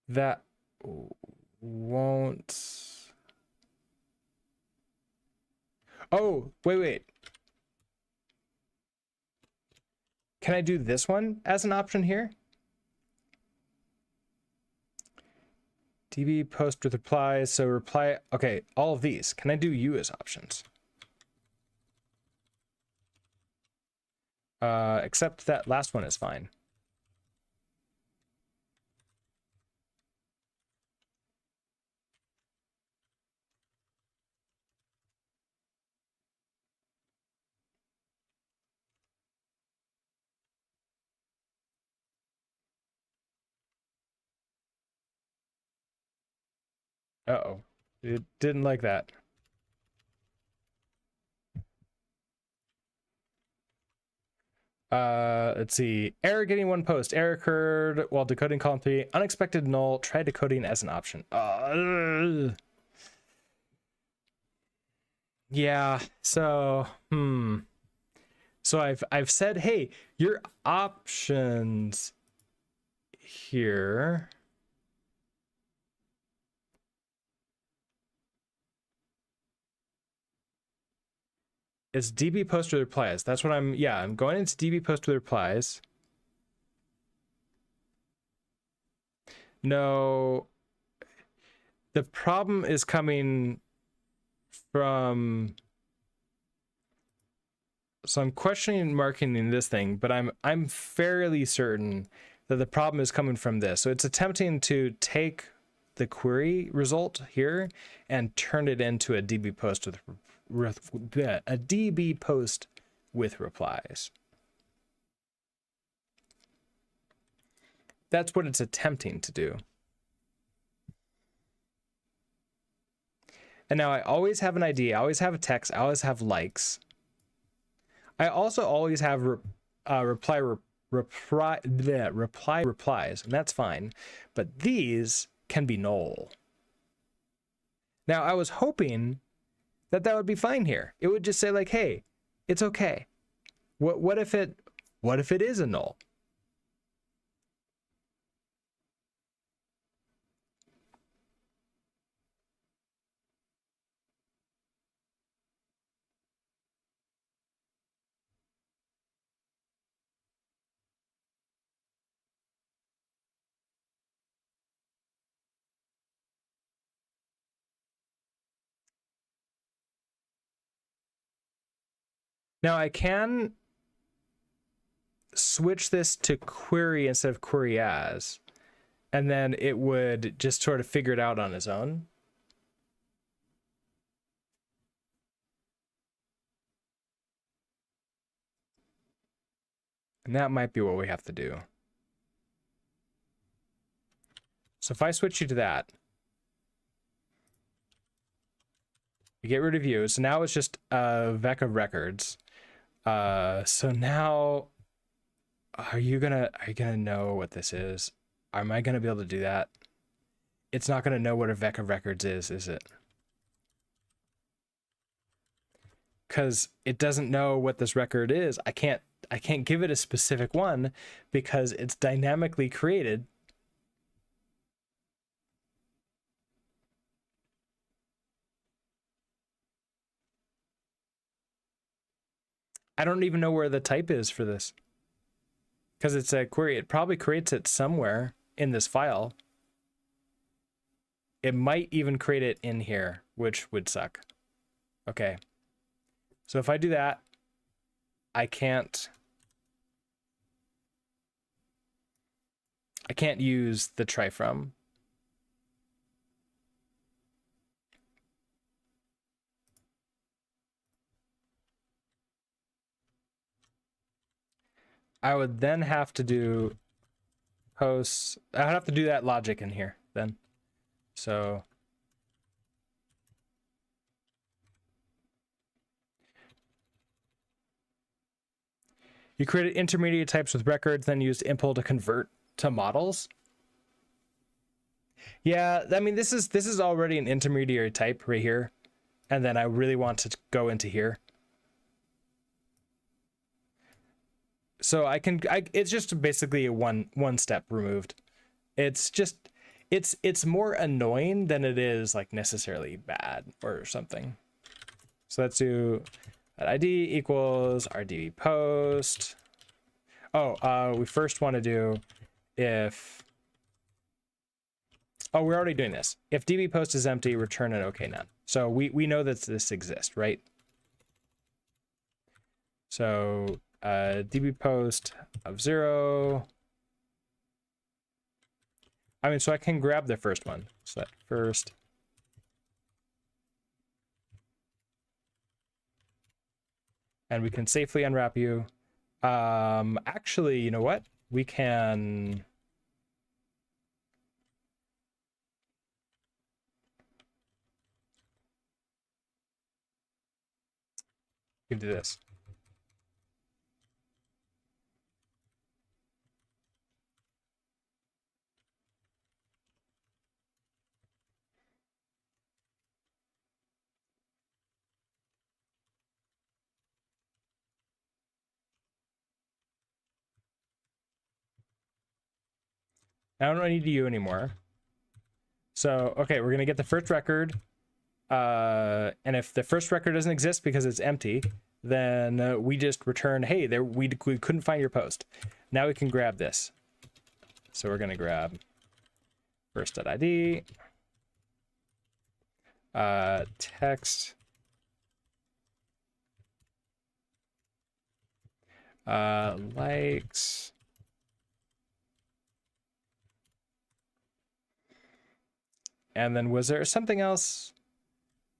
That won't... Oh, wait. Can I do this one as an option here? DB post with replies, so reply... Okay, all of these. Can I do you as options? Except that last one is fine. Uh-oh. It didn't like that. Let's see. Error getting one post. Error occurred while decoding column 3. Unexpected null. Try decoding as an option. Yeah. So, So I've said, hey, your options here is DB post with replies. That's what I'm going into DB post with replies. No, the problem is coming from, so I'm questioning marking in this thing, but I'm fairly certain that the problem is coming from this. So it's attempting to take the query result here and turn it into a DB post with replies. That's what it's attempting to do. And now I always have an ID, I always have a text, I always have likes. I also always have reply replies, and that's fine. But these can be null. Now, I was hoping that that would be fine here. It would just say like, hey, it's okay. What if it is a null? Now I can switch this to query instead of query as, and then it would just sort of figure it out on its own. And that might be what we have to do. So if I switch you to that, you get rid of you. So now it's just a vec of records. So now, are you gonna know what this is? Am I gonna be able to do that? It's not gonna know what a vec of records is it? Because it doesn't know what this record is. I can't give it a specific one because it's dynamically created. I don't even know where the type is for this. Because it's a query. It probably creates it somewhere in this file. It might even create it in here, which would suck. Okay. So if I do that, I can't use the try from. I would then have to do posts. I'd have to do that logic in here then. So you created intermediate types with records, then used impl to convert to models. Yeah, I mean this is already an intermediary type right here, and then I really want to go into here. So it's just basically a one step removed. It's just it's more annoying than it is like necessarily bad or something. So let's do ID equals rdb post. Oh, we first want to do if, oh, we're already doing this. If db post is empty, return an okay none. So we know that this exists, right? So db post of 0. I mean, so I can grab the first one. So that first. And we can safely unwrap you. Actually, you know what? We can do this. I don't need you anymore. So, okay, we're going to get the first record. And if the first record doesn't exist because it's empty, then we just return, hey, we couldn't find your post. Now we can grab this. So we're going to grab first.id, text, likes, and then was there something else?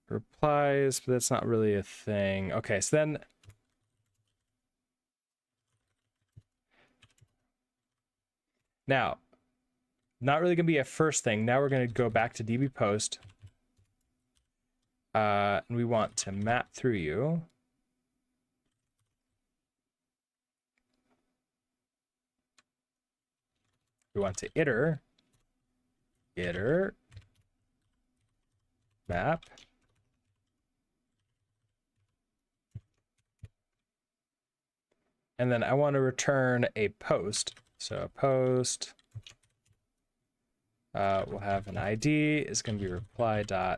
Replies, but that's not really a thing. Okay, so then now, not really gonna be a first thing. Now we're gonna go back to db post. And we want to map through you. We want to iter. getter map. And then I want to return a post. So a post will have an ID. It's going to be reply.id.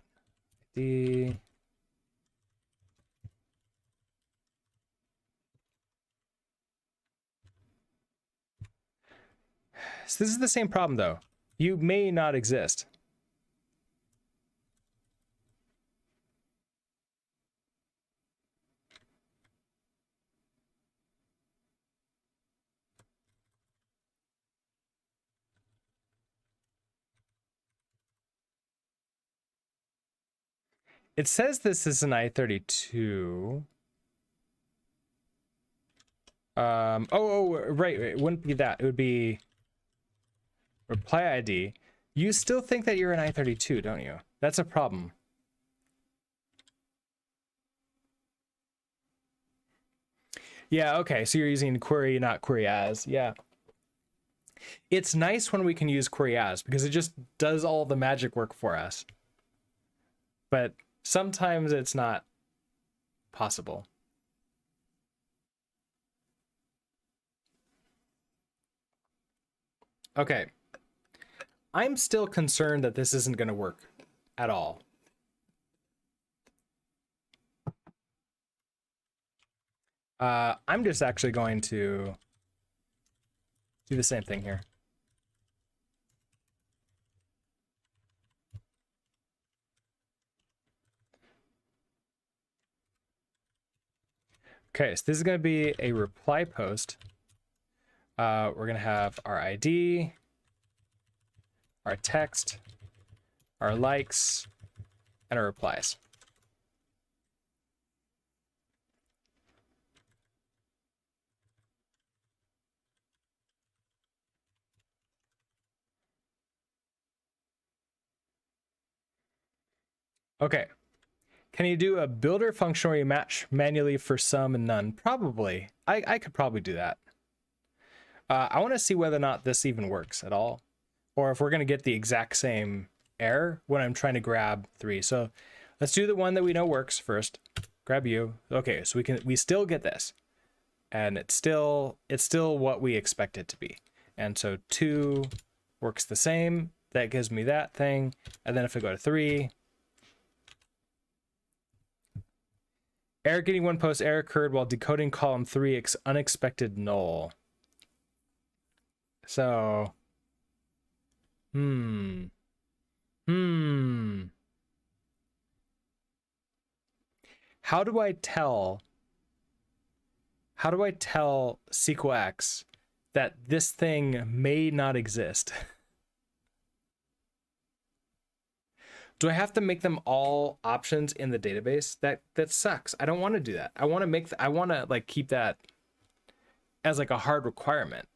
So this is the same problem though. You may not exist. It says this is an I32. Right. It wouldn't be that. It would be reply ID. You still think that you're an I32, don't you? That's a problem. Yeah, okay. So you're using query, not query as. Yeah. It's nice when we can use query as because it just does all the magic work for us. But sometimes it's not possible. Okay. I'm still concerned that this isn't going to work at all. I'm just actually going to do the same thing here. Okay, so this is going to be a reply post. We're going to have our ID, our text, our likes, and our replies. Okay. Can you do a builder function where you match manually for some and none? Probably. I could probably do that. I want to see whether or not this even works at all, or if we're going to get the exact same error when I'm trying to grab 3. So let's do the one that we know works first. Grab you. Okay, so we still get this, and it's still what we expect it to be. And so 2 works the same. That gives me that thing. And then if I go to 3, error getting one post, error occurred while decoding column 3 unexpected null. So, How do I tell sqlx that this thing may not exist? Do I have to make them all options in the database? That sucks. I don't want to do that. I want to like keep that as like a hard requirement.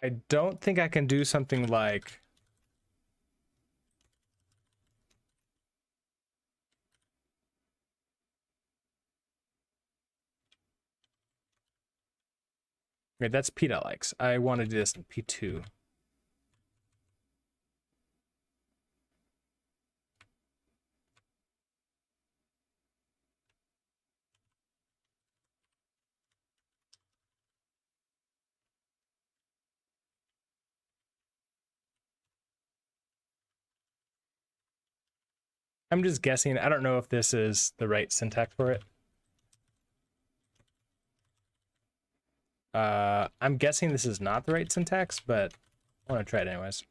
I don't think I can do something like okay, that's p.likes. I want to do this in p2. I'm just guessing. I don't know if this is the right syntax for it. I'm guessing this is not the right syntax, but I want to try it anyways.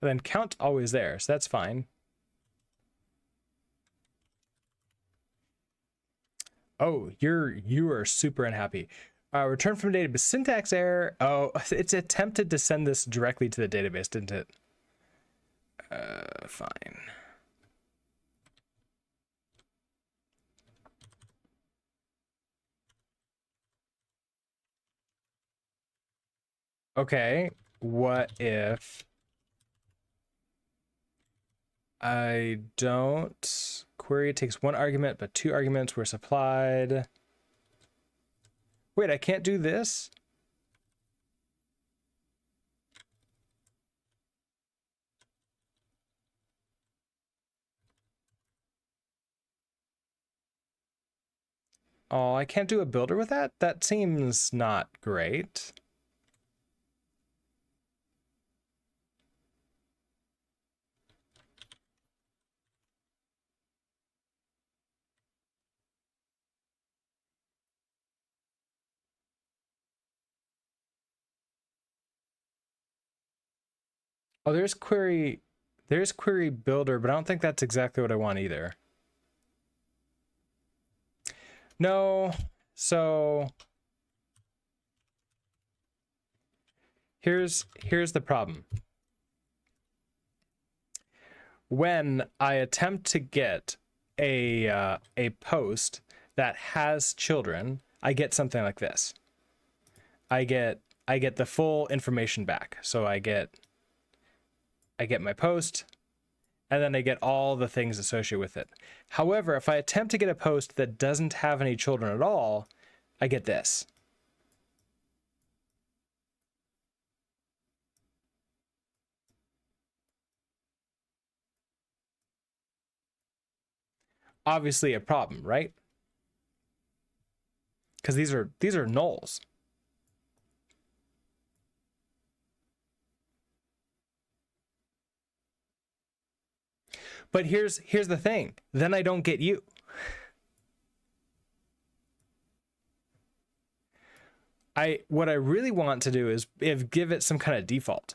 And then count always there, so that's fine. Oh, you are super unhappy. Return from database syntax error. Oh, it's attempted to send this directly to the database, didn't it? Fine. Okay, what if I don't query takes one argument, but two arguments were supplied? Wait, I can't do this? Oh, I can't do a builder with that? That seems not great. Oh, there's query builder, but I don't think that's exactly what I want either. No, so here's the problem. When I attempt to get a post that has children, I get something like this. I get the full information back. So I get my post, and then I get all the things associated with it. However, if I attempt to get a post that doesn't have any children at all, I get this. Obviously a problem, right? Because these are nulls. But here's the thing. Then I don't get you. What I really want to do is give it some kind of default.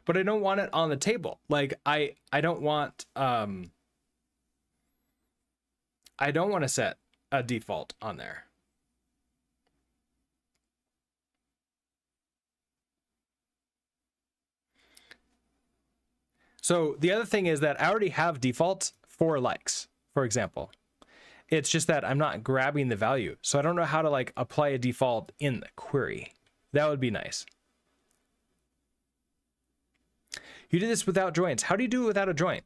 But I don't want it on the table. Like I don't want to set a default on there. So the other thing is that I already have defaults for likes, for example. It's just that I'm not grabbing the value. So I don't know how to like apply a default in the query. That would be nice. You did this without joints. How do you do it without a joint?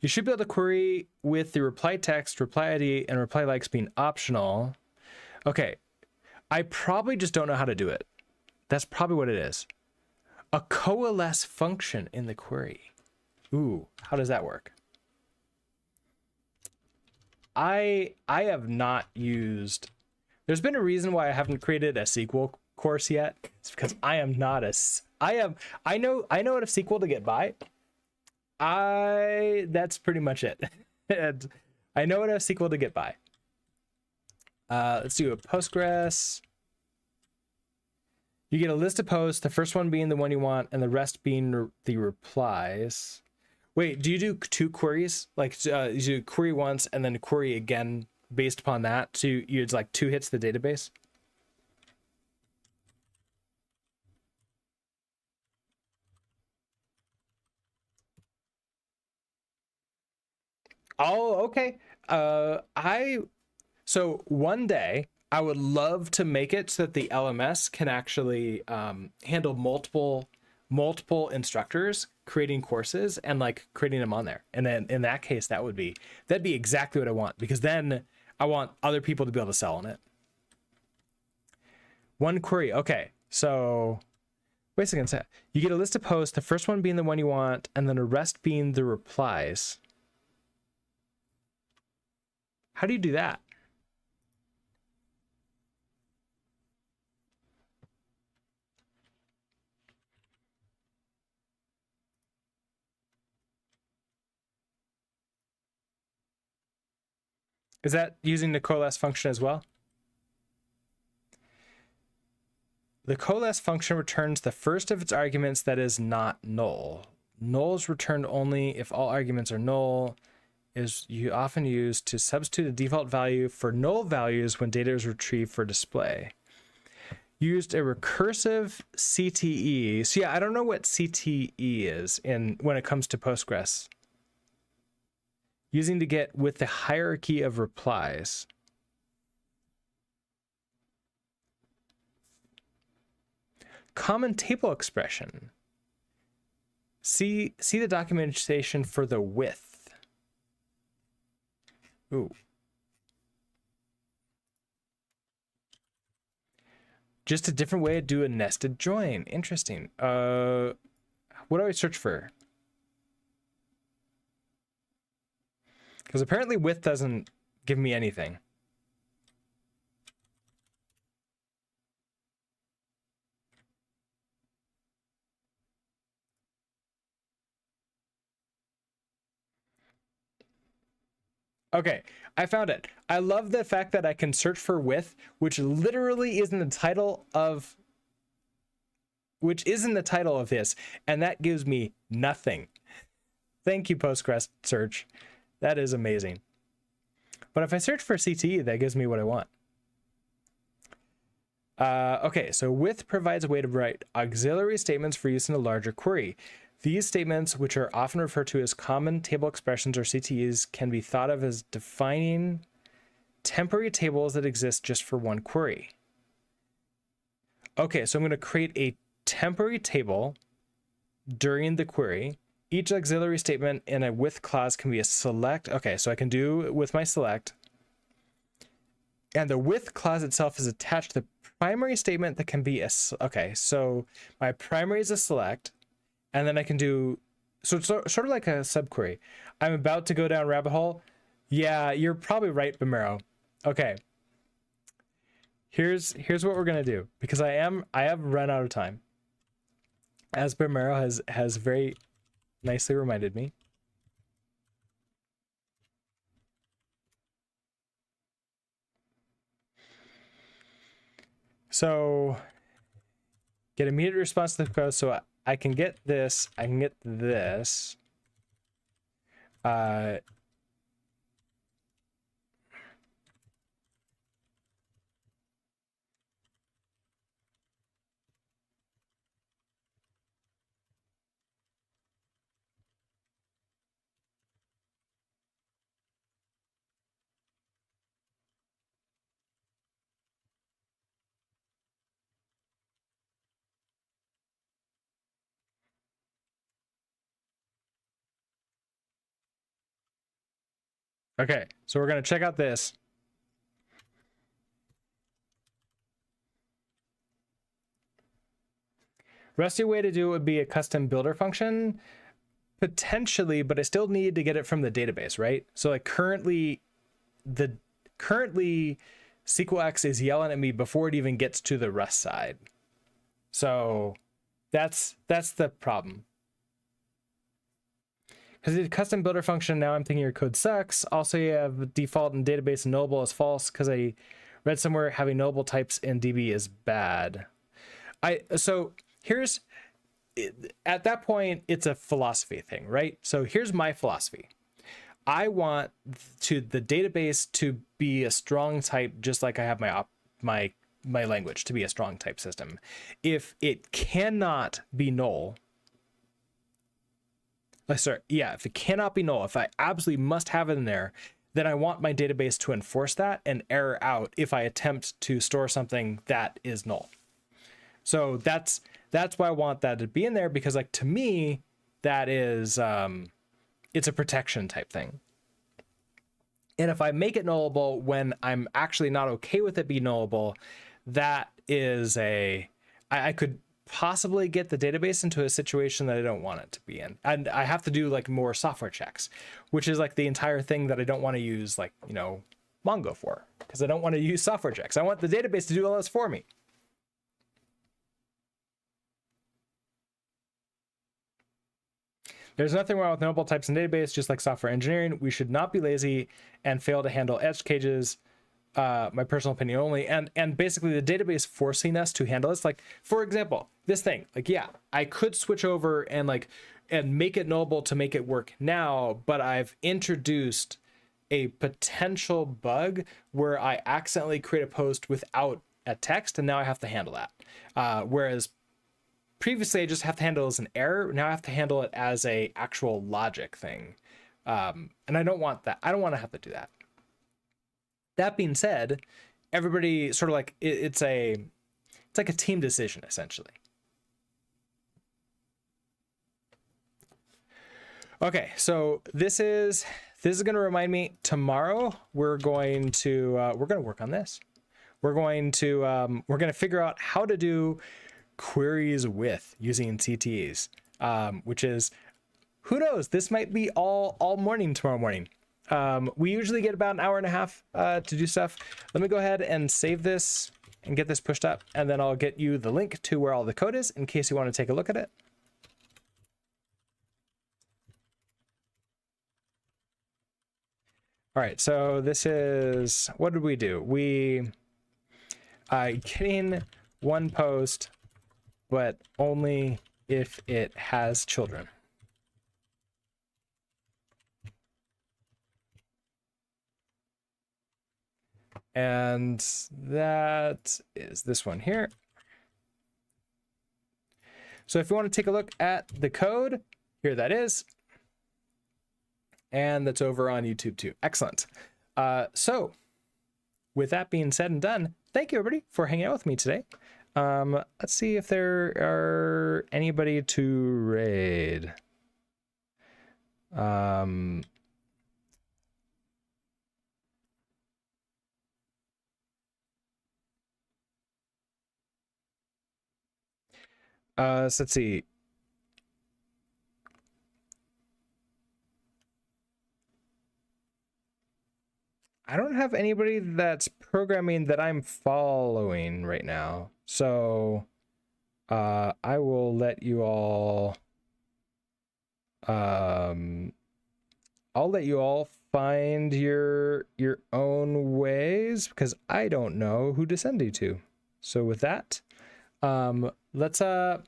You should be able to query with the reply text, reply ID, and reply likes being optional. Okay, I probably just don't know how to do it. That's probably what it is. A coalesce function in the query. Ooh, how does that work? I have not used... There's been a reason why I haven't created a SQL course yet. It's because I am not a... I know enough SQL to get by. That's pretty much it. And I know enough SQL to get by. Let's do a Postgres. You get a list of posts, the first one being the one you want, and the rest being the replies. Wait, do you do two queries? Like you do query once and then query again based upon that? So it's like two hits the database? Oh, okay. So one day I would love to make it so that the LMS can actually handle multiple instructors creating courses and like creating them on there. And then in that case, that'd be exactly what I want, because then I want other people to be able to sell on it. One query. Okay. So wait a second. You get a list of posts, the first one being the one you want, and then the rest being the replies. How do you do that? Is that using the coalesce function as well? The coalesce function returns the first of its arguments that is not null. Null is returned only if all arguments are null. Is often used to substitute a default value for null values when data is retrieved for display. Used a recursive CTE. So yeah, I don't know what CTE is when it comes to Postgres. Using to get with the hierarchy of replies. Common table expression. See the documentation for the width. Ooh. Just a different way to do a nested join. Interesting. What do I search for? Because apparently width doesn't give me anything. Okay, I found it. I love the fact that I can search for width, which literally is in the title of this, and that gives me nothing. Thank you, Postgres search. That is amazing. But if I search for CTE, that gives me what I want. Okay, so width provides a way to write auxiliary statements for use in a larger query. These statements, which are often referred to as common table expressions or CTEs, can be thought of as defining temporary tables that exist just for one query. Okay, so I'm going to create a temporary table during the query. Each auxiliary statement in a with clause can be a select. Okay, so I can do with my select. And the with clause itself is attached to the primary statement that can be a... Okay, so my primary is a select. And then I can do, so it's sort of like a subquery. I'm about to go down rabbit hole. Yeah, you're probably right, Bamero. Okay. Here's what we're gonna do, because I have run out of time. As Bamero has very nicely reminded me. So get immediate response to the code. So I can get this, I can get this. Okay, so we're gonna check out this. Rusty way to do it would be a custom builder function, potentially, but I still need to get it from the database, right? So like currently sqlx is yelling at me before it even gets to the Rust side. So that's the problem. Because the custom builder function, now I'm thinking your code sucks. Also, you have default and database and nullable is false, because I read somewhere having nullable types in DB is bad. So here's, at that point, it's a philosophy thing, right? So here's my philosophy. I want the database to be a strong type, just like I have my language to be a strong type system. If it cannot be null, if it cannot be null, if I absolutely must have it in there, then I want my database to enforce that and error out if I attempt to store something that is null. So that's why I want that to be in there, because like to me, that is it's a protection type thing. And if I make it nullable when I'm actually not okay with it being nullable, that is I could possibly get the database into a situation that I don't want it to be in. And I have to do like more software checks, which is like the entire thing that I don't want to use, like, you know, Mongo for, because I don't want to use software checks. I want the database to do all this for me. There's nothing wrong with nullable types in database, just like software engineering. We should not be lazy and fail to handle edge cages. My personal opinion only. And basically the database forcing us to handle this. Like, for example, this thing, like, yeah, I could switch over and make it nullable to make it work now, but I've introduced a potential bug where I accidentally create a post without a text, and now I have to handle that. Whereas previously I just have to handle it as an error. Now I have to handle it as a actual logic thing. And I don't want that. I don't want to have to do that. That being said, everybody sort of like it's like a team decision essentially. Okay, so this is going to remind me tomorrow we're going to work on this. We're going to figure out how to do queries with using CTEs, which is, who knows, this might be all morning tomorrow morning. We usually get about an hour and a half to do stuff. Let me go ahead and save this and get this pushed up, and then I'll get you the link to where all the code is in case you want to take a look at it. All right, so this is, what did we do? We getting one post, but only if it has children. And that is this one here. So if you want to take a look at the code, here that is. And that's over on YouTube too. Excellent. So with that being said and done, thank you everybody for hanging out with me today. Let's see if there are anybody to raid. So let's see. I don't have anybody that's programming that I'm following right now. So I will let you all I'll let you all find your own ways, because I don't know who to send you to. So with that, let's all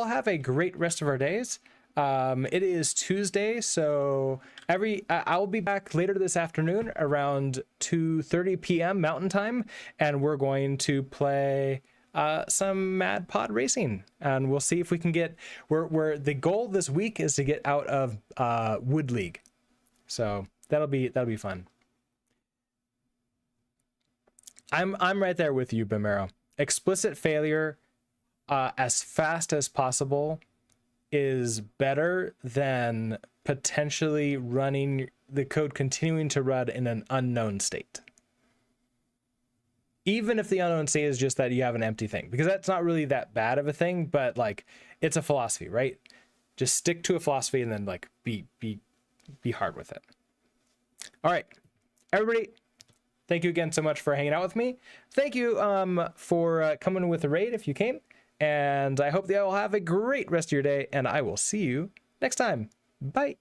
have a great rest of our days. It is Tuesday, so I'll be back later this afternoon around 2:30 p.m. Mountain Time, and we're going to play some Mad Pod Racing, and we'll see if we can get where the goal this week is to get out of Wood League. So that'll be fun. I'm right there with you, Bimero. Explicit failure as fast as possible is better than potentially running the code continuing to run in an unknown state. Even if the unknown state is just that you have an empty thing, because that's not really that bad of a thing, but like, it's a philosophy, right? Just stick to a philosophy and then like be hard with it. All right, everybody, thank you again so much for hanging out with me. Thank you for coming with a raid if you came. And I hope that you all have a great rest of your day, and I will see you next time. Bye.